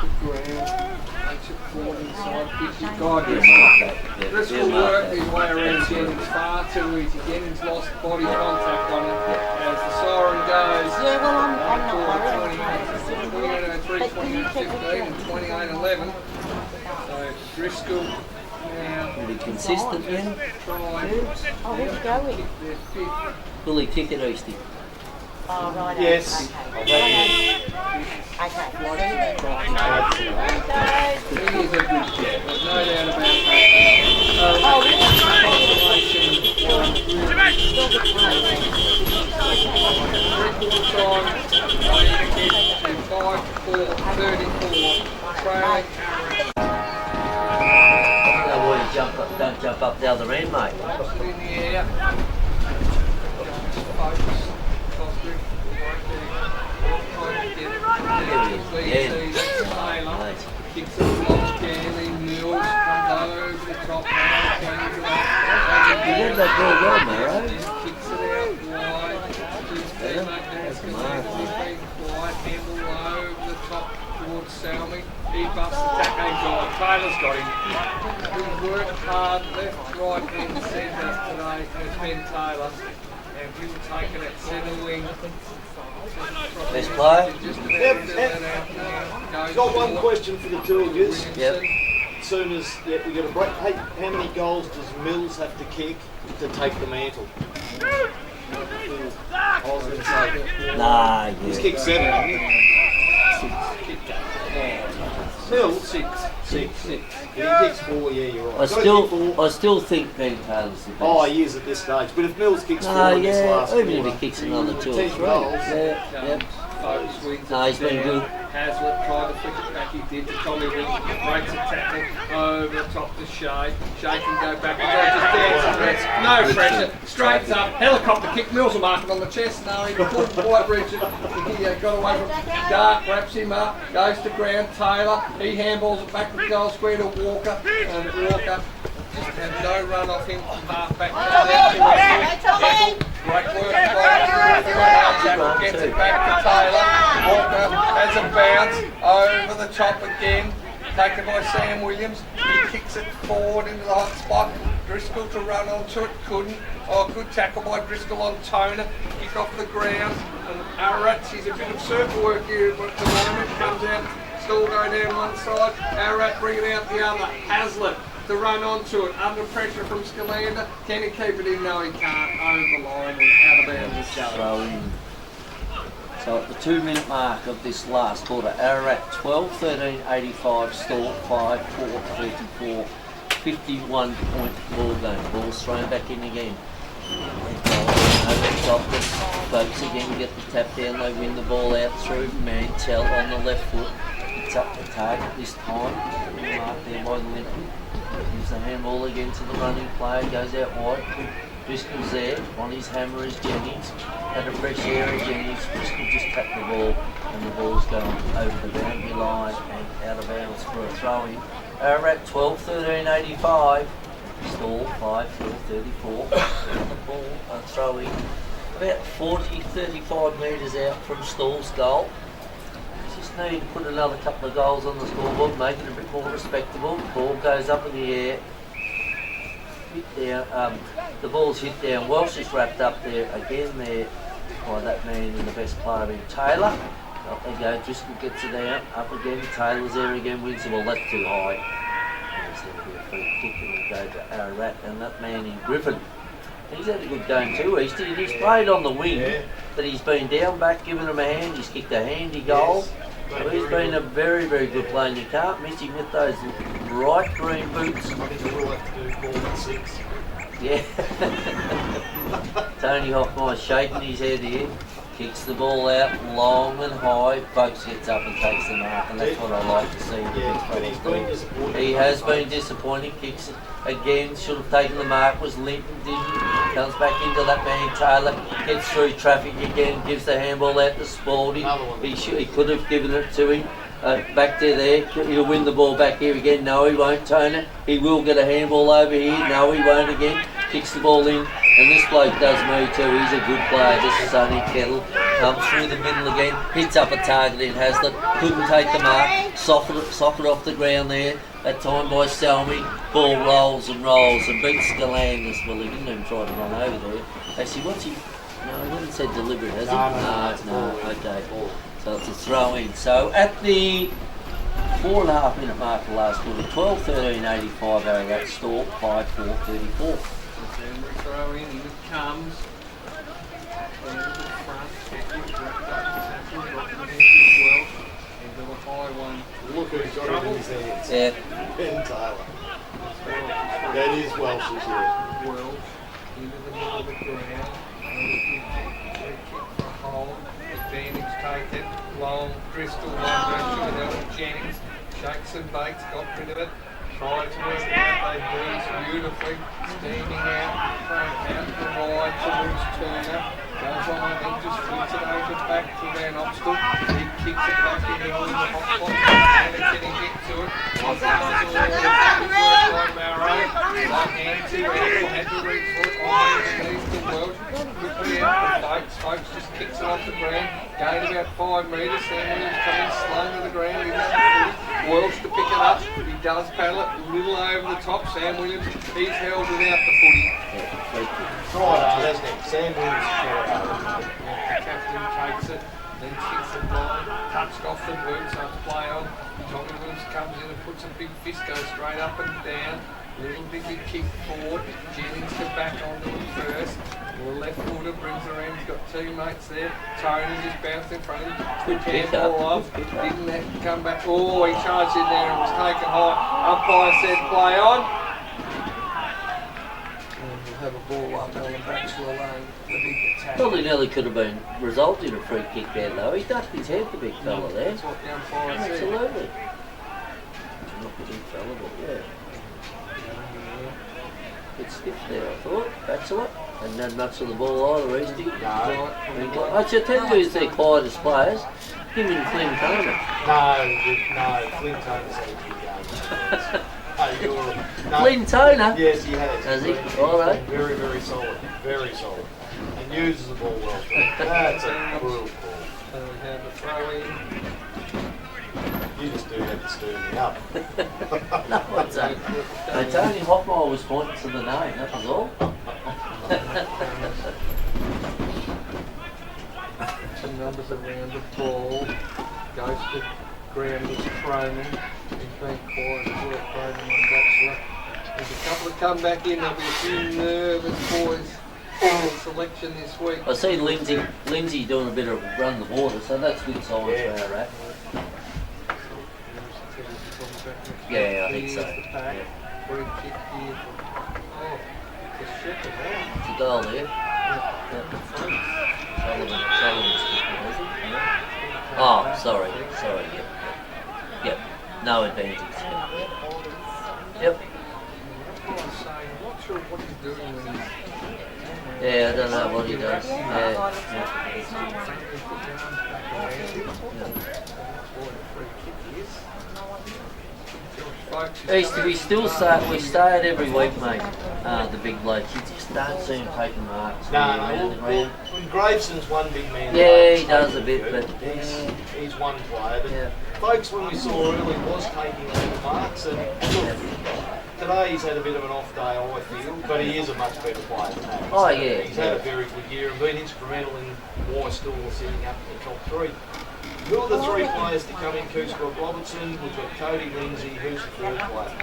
Good ground. Takes it forward inside 50. God, Yeah, Driscoll. mark that. Yeah, Driscoll yeah, mark worked that. his way around Jennings far too easy. Jennings lost body contact on it. As the siren goes. Yeah, well, I'm not worried. 28-3, 28-15 and 28-11. So Driscoll now Pretty consistent then. trying Oh, where'd you go with? their fifth. Fully kick it, Eastie. Oh, right. Yes. Okay. Okay. He is a good kid, there's no doubt about that. Oh, really? Don't jump up the other end, mate. Nice. Kicks it off again, he Mills comes over the top now, swings it up. You did that ball well, Maro. Just kicks it out wide. His teammate now is going wide, handle over the top towards Salmi. He busts the tackle guy. Taylor's got him. He's worked hard left, right and centre today has been Taylor. And he'll take it at centre wing. Best player? Just about Yep, fill it out now. Goes Got one forward. question for the two of you. Yep. As soon as we get a break, hey, how many goals does Mills have to kick to take the mantle? I was going to say, Nah, he's yeah. kicked 7, hasn't he? Mills? Six. He kicks 4, yeah, you're right. I Gotta still, kick 4. I still think Ben Taylor's the best. Oh, he is at this stage. But if Mills kicks 4 No, in this yeah, last even if quarter, he kicks another 2 or 10 3. goals. Yeah. Folks wins No, he's been down. good. Hazlitt tried to flick it back, he did to Tommy Wood, breaks a tackle over the top to Shea. Shea can go back and just dances. No pressure, straight up, helicopter kick, Mills will mark it on the chest. No, he pulled quite Richard. He got away from Dart, wraps him up, goes to ground. Taylor, he handballs it back to the goal square to Walker, and Walker just had no run off him from half back. Great work by gets it back to Taylor. Walker has a bounce over the top again. Taken by Sam Williams. He kicks it forward into the hot spot. Driscoll to run onto it, couldn't. Oh, good tackle by Driscoll on Toner. Kick off the ground. And Ararat, she's a bit of circle work here, but at the moment comes out. Still go down one side. Ararat bringing out the other. Hazlitt to run onto it, under pressure from Scalander. Can he keep it in? No, he can't. Over the line and out of bounds. Throw in. So at the 2-minute mark of this last quarter, Ararat 12, 13, 85, Stawell 5, 4, 34, 51 point ball game. Ball's thrown back in again. Over the top, the folks again get the tap down, they win the ball out through Mantell on the left foot. It's up the target this time. Mark there by the winner. Gives the handball again to the running player, goes out wide. Driscoll's there, on his hammer is Jennings. Had a fresh air of Jennings. Driscoll just tapped the ball, and the ball's going over the boundary line and out of bounds for a throw-in. Ararat 12, 13, 85. Stawell 5, 4, 34. And the ball, throw-in. About 40, 35 metres out from Stawell's goal. Just need to put another couple of goals on the scoreboard, make it a bit more respectable. Ball goes up in the air. Hit down, the ball's hit down. Welsh is wrapped up there again there by that man in the best player in Taylor. Up they go, Driscoll gets it out, up again, Taylor's there again, wins the ball, that's too high. There's going to be a free kick and it'll go to Ararat, and that man in Griffin. He's had a good game too, Eastie. He's played on the wing, but he's been down back, giving him a hand, he's kicked a handy goal. So he's been a very, very good player, and you can't miss him with those bright green boots. I think we all have to do more than 6. Yeah. Tony Hoffmeier shaking his head here. kicks the ball out long and high. Folks gets up and takes the mark, and that's what I like to see. Yeah, but he's been disappointed. He has been disappointing. Kicks it again. Should have taken the mark. Was Linton, didn't. Comes back into that man Taylor. Gets through traffic again. Gives the handball out to Spalding. He could have given it to him. Back there. He'll win the ball back here again. No, he won't, Tony. He will get a handball over here. No, he won't again. Kicks the ball in. And this bloke does me too. He's a good player. This is Sonny Kettle. Comes through the middle again. Hits up a target in Hazlitt. Couldn't take the mark. Socket off the ground there. That time by Selmy. Ball rolls and beats Galandis. Well, he didn't even try to run over there. Actually, what's he... No, he hasn't said deliberate, has he? No. Okay. So it's a throw in. So at the 4.5 minute mark of the last quarter, 12-13-85 Ararat Stawell, 5-4-34. Throw in it comes. Into the front, Eckwood wrapped up the tackle, got the net as well. Into the high one. Look who's got it in his hands. Yeah. Ben Taylor. That is Welsh's, yeah. Welsh into the middle of the ground. Kick for a hole. Advantage taken. Long, Bristol, one goes to Jennings. Shakes and bakes, got rid of it. Tried to work it out, they breeze beautifully. Steaming out, out to the right towards Turner. Goes on and just flicks it over back to Van Opstel. He kicks it back in the hot spot. And getting hit to it. Off down to the by Marrow. Right hand to Apple, had to reach for it. On his knees to Welsh. Quickly out to Stokes just kicks it off the ground. Gained about 5 metres. Sam Williams coming slung to the ground. Welsh to pick it up. He does paddle it a little over the top. Sam Williams, he's held without the footy. Right, that's it. Sam Williams The captain takes it, then kicks it line, touched off the boot, so it's play on. Tommy Williams comes in and puts a big fist, goes straight up and down. Little diggy kick forward. Jennings to back onto him first. The left footer brings around, he's got teammates there. Tony just bounced in front of him. Good pick Handball up. off. Didn't have to come back. Oh, he charged in there and was taken high. Umpire said play on. Have a ball up Alan Batchelor lane. The big attack. Probably nearly could have been resulted in a free kick there though. He ducked his head, the big fella there. That's what the umpire said. Absolutely. Not the big fella, but yeah. Bit stiff there, I thought. Batchelor. Hadn't had much of the ball either, Easty. I should tell you who's their quietest players. Him and Flynn Toner. No, Flynn Toner's had a few games. Flynn Toner? Yes, he has. Has he? All right. Very, very solid. Very solid. And uses the ball well. That's a brutal call. So we have a throw in. You just do that to stir me up. No, it's Tony Hopmore was pointing to the name, that was all. Some numbers around the ball. Goes to ground was Cronin. He's been quiet as well, Cronin and Batchelor. There's a couple that come back in. There'll be a few nervous boys in selection this week. I see Lindsay doing a bit of run the water, so that's good signs for Ararat. Yeah, I think so. Yeah. Free kick here. Oh, it's a shepherd there. It's a goal there. Sullivan's kicking, is it? Yeah. Oh, sorry, yep. No advantage. Yep. I'm not sure what he's doing when he's... Yeah, I don't know what he does. East, we start every week, mate. The big blokes, you just don't see him taking marks. Well, Graveson's one big man. Yeah, he does a bit, but he's one player. But folks, when we saw early, was taking over marks, and look, today he's had a bit of an off day, I feel, but he is a much better player than that. Oh yeah, he's had a very good year and been instrumental in why Stawell sitting up in the top 3. Who are the 3 players to come in? Scott Robertson, we've got Cody Lindsay, who's the 3rd player?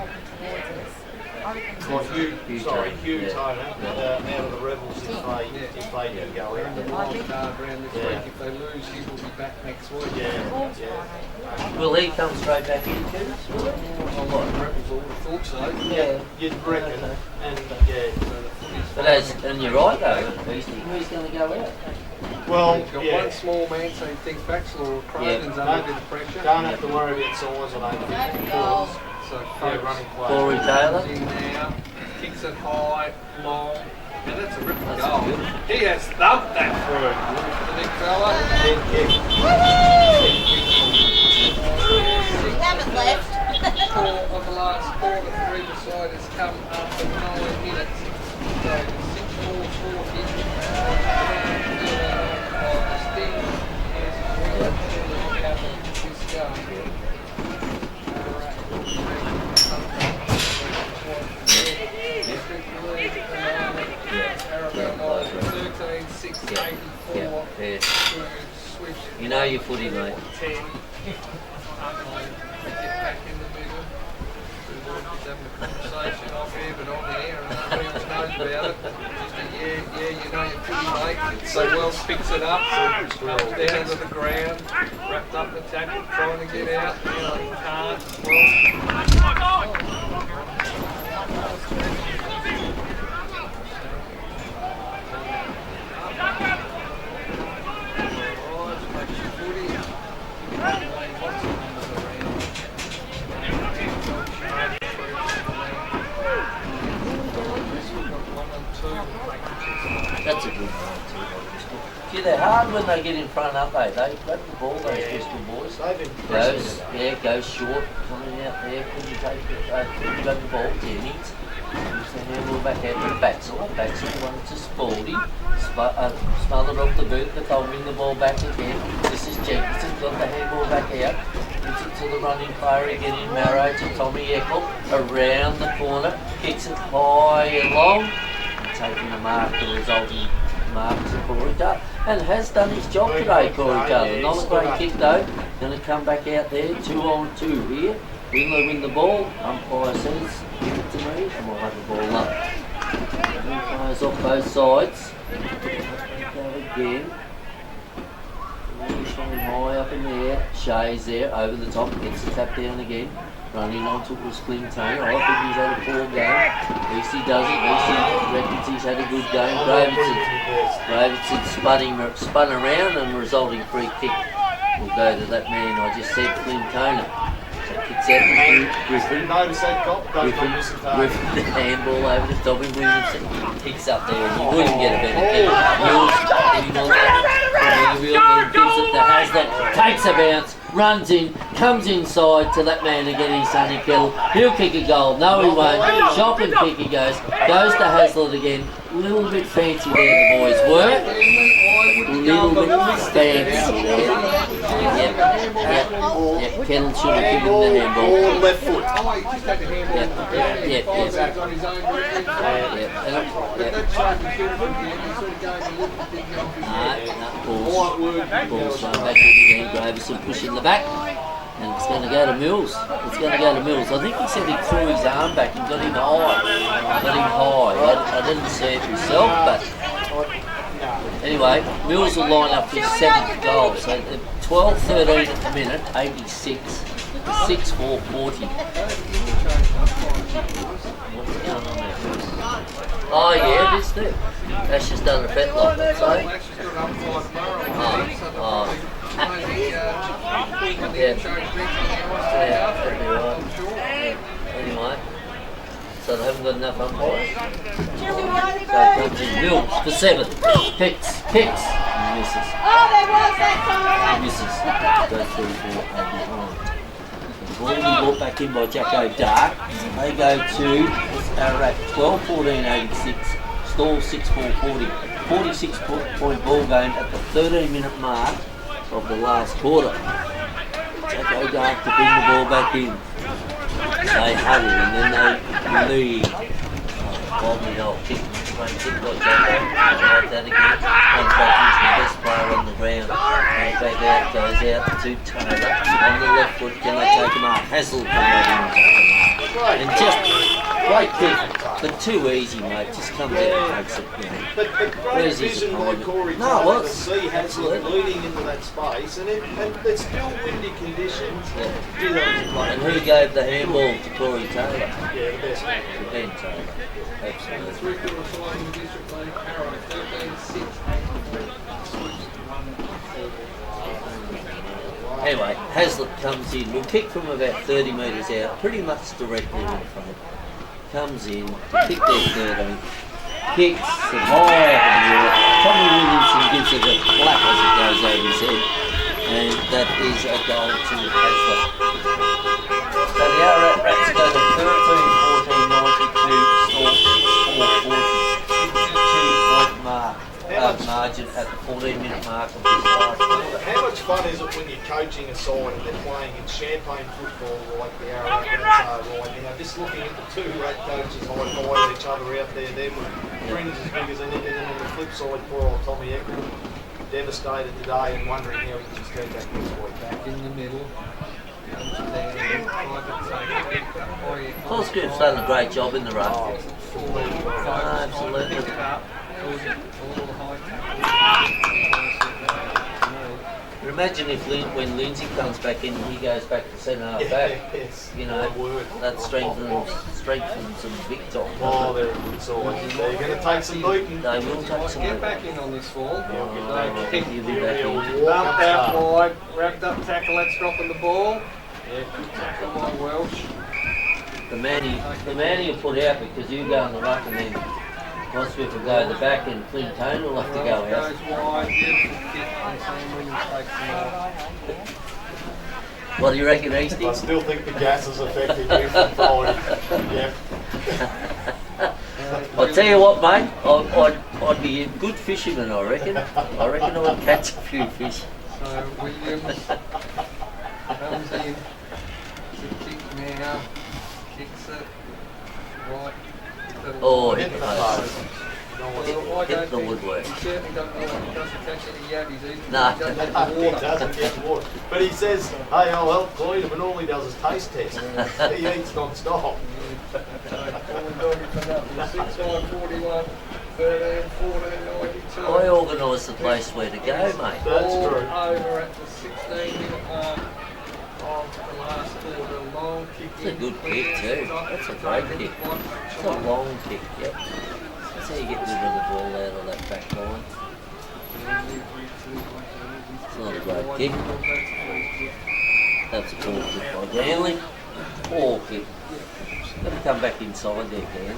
Hugh Toner, out of the Rebels if they do go out. The wild card round this week, if they lose, he will be back next week. Yeah. Will he come straight back in too? The Rebels all thought so. Yeah, you'd reckon. And But and you're right though, who's going to go out? Well, He's got yeah. one small man, so he thinks Baxter or Cronin's under a bit of pressure. Don't have to worry about size, I don't think. Because, So yeah, running play. Corey Taylor. in now, kicks it high, long. Yeah, that's a ripper That's goal. good. He has thumped that through. The big fella. We haven't left. 4 of the last quarter, 3 beside has come after 9 minutes. So 6-4-40. Sting is really covered this game. Ararat 13-6-84. Yeah. Switch. You know your footy, mate. 10. Get back in the middle. Just having a conversation off here, but on the air, and nobody else knows about it. Just a yeah, you know your footy, mate. So well picks it up, down to the ground, wrapped up the tackle, trying to get out. Now he can't. That's a good one too. Gee, they're hard when they get in front, aren't they? They grab the ball, those Bristol boys. Goes short, coming out there, couldn't take it, couldn't grab the ball, Jennings. Used the handball back out to Baxter wanted to Spaldy. Smothered off the boot, but they'll win the ball back again. This is Jenkinson, got the handball back out. Gives it to the running player again in Marrow to Tommy Eckel. Around the corner, kicks it high and long. Taking the mark, the resulting mark to Corey Taylor, and has done his job today, Corey Taylor. Not a great kick though. Going to come back out there, 2-on-2 here. Wimler win the ball. Umpire says, give it to me, and we'll have the ball up. Umpires off both sides. Go again. Showing high up in the air. Shay's there, over the top, gets the tap down again. Running onto it was Clint Taylor. I think he's had a poor game. At least he doesn't. At least he reckons he's had a good game. Gravidson spun around and resulting free kick will go to that man I just said, Clint Taylor. So kicks out to Griffin. Griffin, the handball over to Dobby Williamson. Kicks up there and he wouldn't get a better kick. Mills gives it to Hazlitt. Takes a bounce. Runs in, comes inside to that man again, his Sonny Kettle. He'll kick a goal. No, he won't. Shop and kick he goes. Goes to Hazlitt again. A little bit fancy there, the boys were. Little bit fancy there. Yep. Kettle should have given the handball. All left foot. Ball's thrown back again. Gravison pushing the back. And it's going to go to Mills. I think he said he threw his arm back and got him high. I didn't see it myself, but anyway, Mills will line up for his 7th goal. So 12-13 at the minute, 86, 6-4-40. What's going on there? Oh yeah, this thing. Ash has done a bet like that, so. That'd be right. Anyway, so they haven't got enough umpires. So it comes in Mills for 7. Kicks, and misses. Oh, there was that time. Misses. Goes through 4 behind. Ball be brought back in by Jacko Dark. They go to Ararat 12-14-86. Stawell 6-4-40. 46-point ball game at the 13-minute mark of the last quarter. Jacko Dark to bring the ball back in. They huddle and then they lead. Kick by Jacko. Like that again. Comes back into the best player on the ground. Back out, goes out to Taylor. On the left foot, can they take him up? Hassel come out and just great kick, but too easy, mate. Just comes out and takes it. But great vision by Corey Taylor to see Hazlitt leading into that space, and it's still windy conditions. And who gave the handball to Corey Taylor? Yeah, the best man. To Ben Taylor. Absolutely. Anyway, Hazlitt comes in. We'll kick from about 30 metres out, pretty much directly in front. Comes in, kick there 13. Kicks it high up in the air. Tommy Williamson gives it a clap as it goes over his head. And that is a goal to Hazlitt. So the Ararat Rats go to 13, 14, 92, score 6-4, 40. 2-point margin at the 14-minute mark of this last quarter. How much fun is it when you're coaching a side and they're playing in champagne football like the Ararat Rats are right now? Just looking at the two rat coaches high-fiving each other out there, them with grins as big as anything, and on the flip side, poor old Tommy Eckman, devastated today and wondering how he can just go back this week. Back in the middle. Cosgrove's done a great job in the run. Absolutely. Imagine if when Lindsay comes back in, he goes back to centre half back. Yes. You know, that strengthens them big time. Oh, they're a good side. They're going to take some beating. They will take some Get back in on this fall. You'll be back in. Bumped out wide, wrapped up tackle, that's dropping the ball. Yeah, good tackle by Welsh. The man he'll put out because you go on the ruck and then Cosgrove will go to the back and Clint Tone will have to go out. Goes wide, beautiful kick, and Sam Williams takes them off. What do you reckon, Easty? I still think the gas has affected you from forward. Yep. I'll tell you what, mate, I'd be a good fisherman, I reckon. I reckon I would catch a few fish. So Williams comes in, the kick now, kicks it, right. Oh, Hit the post. hit the woodwork. He certainly doesn't catch any yabbies either. No. He doesn't get the He water. doesn't get the water. But he says, hey, I'll help clean him, and all he does is taste test. He eats non-stop. 6, 9, 41, 13, 14, 92. I organised the place where to go, mate. That's All true. over at the 16-minute mark of the last quarter. Long kick. That's a good kick too. That's a great kick. It's a long kick, yep. That's how you get rid of the ball out of that back line. It's not a great kick. That's a poor kick by Ganley. Poor kick. Got to come back inside there, Ganley.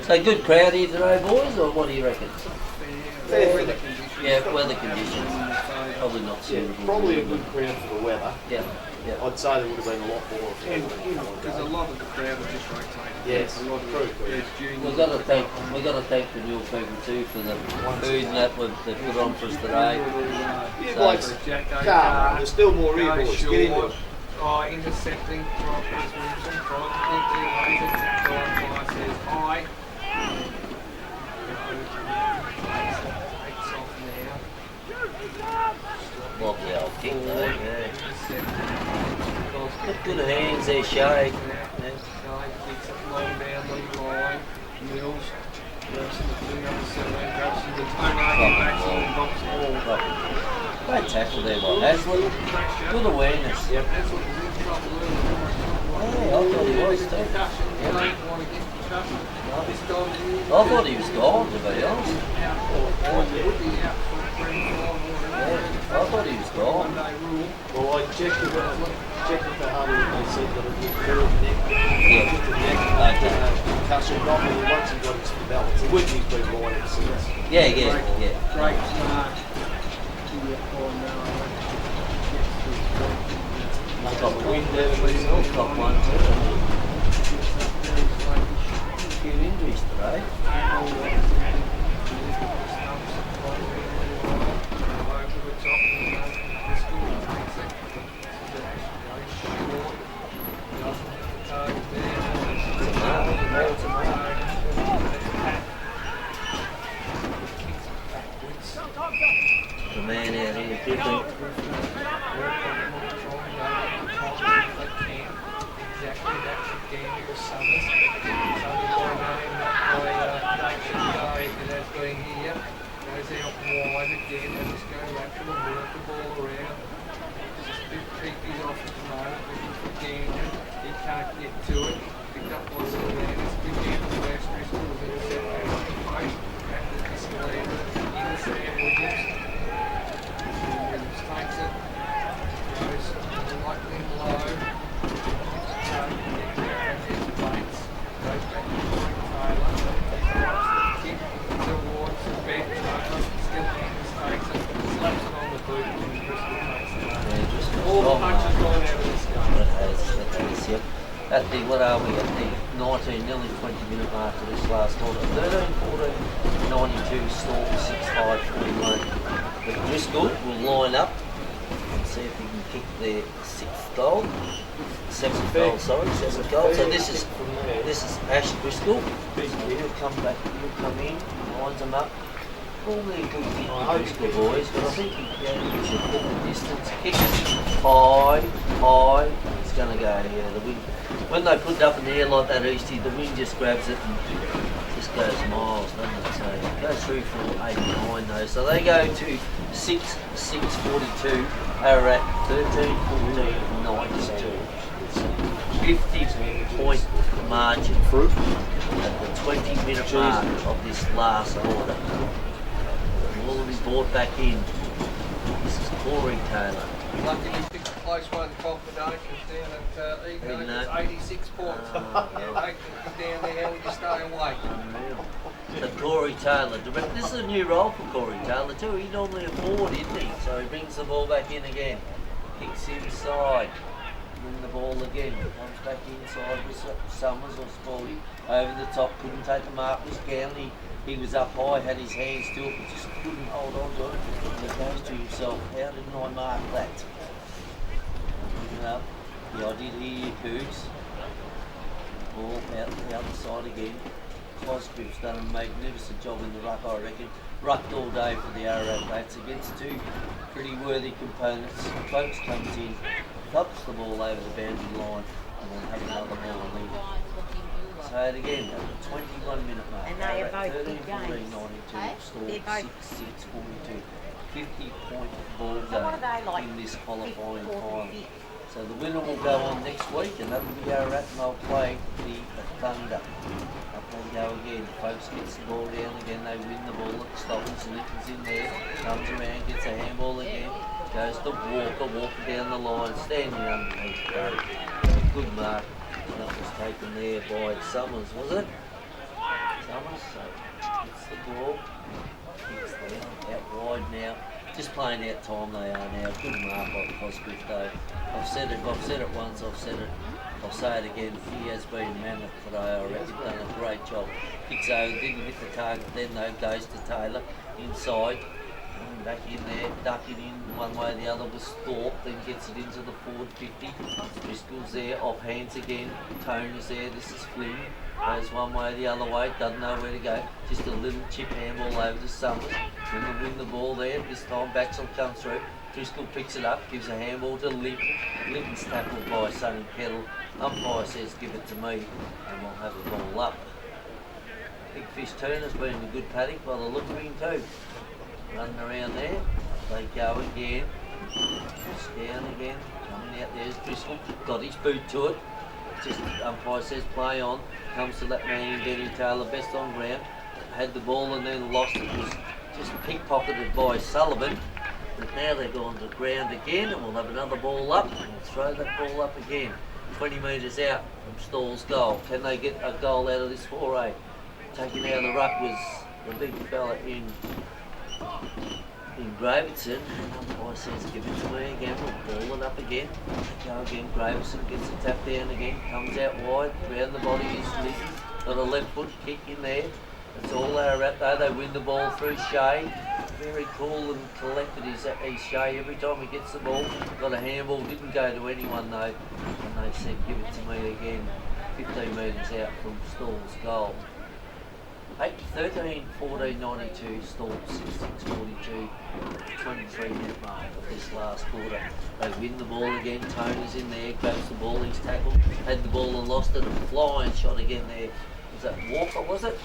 So good crowd here today, boys, or what do you reckon? Yeah, weather conditions. Probably not suitable. Probably a good crowd for the weather. Yeah, yeah. I'd say there would have been a lot more. Because a lot of the crowd are just rotating. Yes, a lot of true. there's juniors. We've got to thank the real people too for the food and that they put on for us today. You blokes, calm. There's still more here, boys. Get into it. Intercepting from Williamson, trying to keep the evasion. Guy says, I. Takes off now. Lovely old kick though, yeah. Good hands there, Shay. Yeah. Kicks it long down the line. Mills grabs the 2 number 7, grabs the toe backs on and drops the ball. Great tackle there by Hazlitt. Good awareness. Yep. That's what was in trouble earlier. Yeah, I thought he was too. Concussion. Yep. Don't want to get concussion. This time I thought he was gone, to be honest. out for would be out for Yeah, I thought he was gone. one-day rule. Well, I checked with the Harvey and they said that it was very neck. Yeah. Just the neck. Okay. Concussion, probably once he got his balance. He wouldn't have been right at six. Yeah, yeah, yeah. Great start. Top win there for himself, top one too. A few injuries today. The man out here dribbling. Exactly, that's a game for Summers. Summers by name, not by guy that's going here. Goes out wide again, and just going back to the work the ball around. Just a bit creepy off at the moment, looking for Gander. He can't get to it. Picked up by Sylvanus. Good game for in Sam Williams. Williams takes it, goes lightly low. So, there's Bates, goes back to Corey Taylor. Kick towards Ben Taylor, still Anders takes it, slaps it on the boot, and Bristol takes it. All the punches gone out of this game. It has, yep. At the, what are we, at the 19, nearly 20 minute mark of this last quarter. 13, 14, 92, Stawell, 6-5, 41. But Driscoll will line up and see if he can kick their 6th goal. 7th goal, sorry, 7th goal. So this is Ash Driscoll. He'll come back, he'll come in, lines them up. Probably a good kick for Driscoll boys, but I think he should get the distance. Kick high, it's going to go, yeah, the wind. When they put it up in the air like that, Eastie, the wind just grabs it and just goes miles, doesn't it? So it goes through for 89 though. So they go to 6-6-42, Ararat 13-14, 92. It's a 50-point margin at the 20-minute mark of this last quarter. All of his brought back in. This is Corey Taylor. Lucky he picked a close one, Confidentials down at Eden, it's 86 points. They can down there, how would you stay away? Unreal. So Corey Taylor, this is a new role for Corey Taylor too. He normally a forward, isn't he? So he brings the ball back in again. Kicks inside. Win the ball again. Comes back inside with Summers or Spalding. Over the top, couldn't take the mark, was Gowney. He was up high, had his hands to it, but just couldn't hold on to it. And he goes to himself, how didn't I mark that? Well, yeah, I did hear you, Cougs. Ball out the other side again. Cosgrove's done a magnificent job in the ruck, I reckon. Rucked all day for the Ararat Bats against two pretty worthy components. Folks comes in, clubs the ball over the boundary line, and then have another ball and leave it. So it again, at the 21-minute mark. And they are both 13, big 14, games. 92, Hey? Stawell, They're both- 6-6, 42. 50-point ball So what are they game like? in this qualifying 54, final. 50? So the winner will go on next week, and that'll be Ararat, and they'll play the Thunder. Up they go again. Folks gets the ball down again. They win the ball. Stoppens, Lincoln's in there. Comes around, gets a handball again. Goes to Walker down the line, standing underneath. Good mark. That was taken there by Summers, was it? Summers. So gets the ball. Kicks there. Out wide now. Just playing out time they are now. Good mark by Cosgrove though. I've said it once, I've said it. I'll say it again. He has been mammoth today. I reckon done a great job. Kicks over, didn't hit the target then though, goes to Taylor. Inside. Back in there, ducking in one way or the other was Thorpe, then gets it into the forward 50. Driscoll's there, off hands again. Tone is there, this is Flynn. Goes one way or the other way, doesn't know where to go. Just a little chip handball over to Summers. Then they win the ball there, this time Batchel comes through. Driscoll picks it up, gives a handball to Linton. Linton's tackled by Sonny Kettle. Umpire says give it to me, and we'll have the ball up. Big Fish Turner's been a good paddock by the look of him too. Running around there, they go again, just down again, coming out there's Driscoll, got his boot to it, just umpire says play on, comes to that man in Benny Taylor, best on ground, had the ball and then lost it, was just pickpocketed by Sullivan, but now they're going to ground again and we'll have another ball up, and we'll throw that ball up again, 20 metres out from Stawell's goal. Can they get a goal out of this foray? Taking out of the ruck was the big fella in Graverson, and umpire says give it to me again, we'll ball it up again. Go again, Graverson gets the tap down again, comes out wide, round the body is Linton, got a left foot kick in there. It's all Ararat though, they win the ball through Shea. Very cool and collected is Shea every time he gets the ball. Got a handball, didn't go to anyone though, and they said give it to me again, 15 metres out from Stawell's goal. 13, 14, 92, Stawell 6, 42, 23-minute mark of this last quarter. They win the ball again, Tony's in there, goes the ball, he's tackled, had the ball and lost it, a flying shot again there. Was that Walker, was it?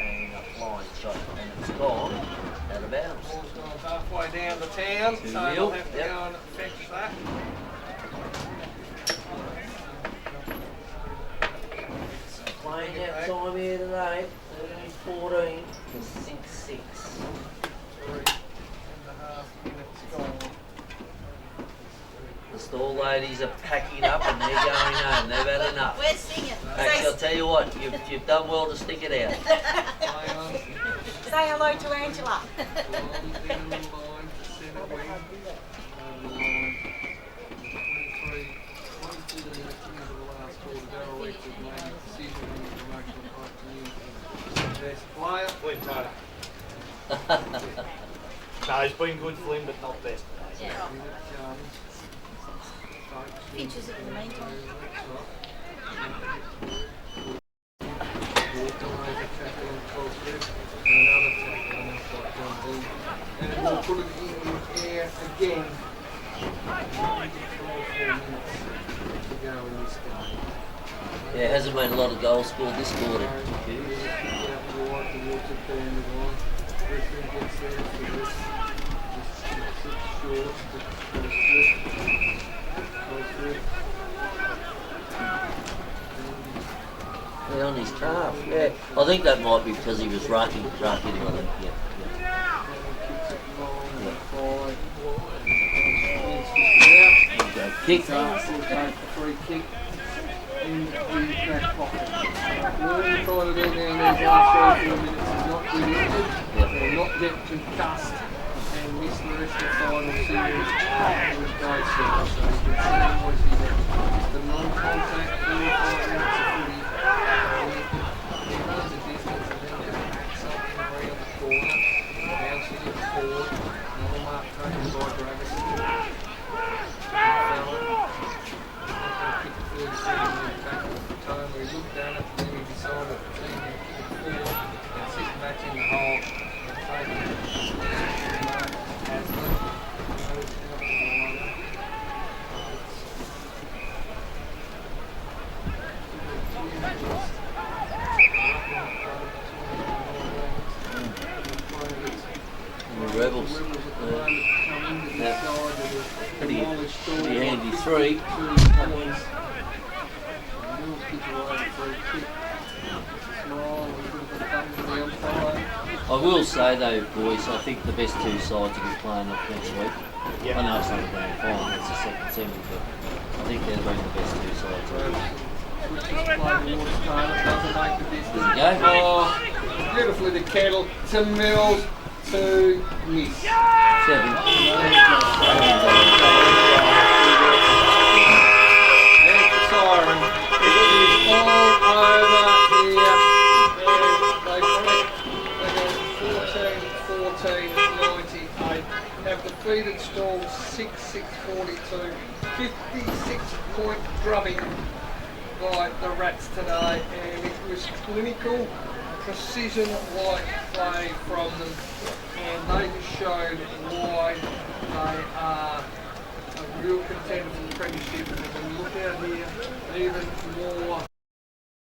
And a flying shot, and it's gone out of bounds. Ball's gone halfway down the town, so they'll have to go and fetch that. Playing out time here today, 13, 14 to 6, 6. The Stawell ladies are packing up and they're going home. They've had enough. We're singing. Actually, I'll tell you what, you've done well to stick it out. Say hello to Angela. Flynn Taylor. No, he's been good, Flynn, but not best. Pictures in the meantime. And we'll put it in the air again. Yeah, it hasn't been a lot of goals scored this quarter. Yeah, on his calf. Yeah, I think that might be because he was rucking, I think. Yeah. Kick. We'll take the free kick in the back pocket. What we're trying to do now in these last 3 minutes is not get injured, or not get concussed and miss the rest of the final series with those things. So you can see obviously that the non-contact 4 or 5 minutes of footy, he runs a distance and then just backs up and around the corner, bounces it forward, another mark taken by Gravis. We looked down at it and we decided that the team would kick it forward and sit back in the hole and take it as the Rebels. Pretty handy 3. I will say though, boys, I think the best 2 sides will be playing up next week. Yeah. I know it's not a grand final, it's the second semi, but I think they'll be the best 2 sides. There you go. Oh, beautifully the kettle to Mills to miss. 7. There's the siren. It is all over here. And they 14, 98. Have defeated Stawell 6-6-42. 56-point drubbing by the Rats today, and it was clinical, precision-like play from them, and they just showed why they are a real contender for the premiership. And when you look out here, even more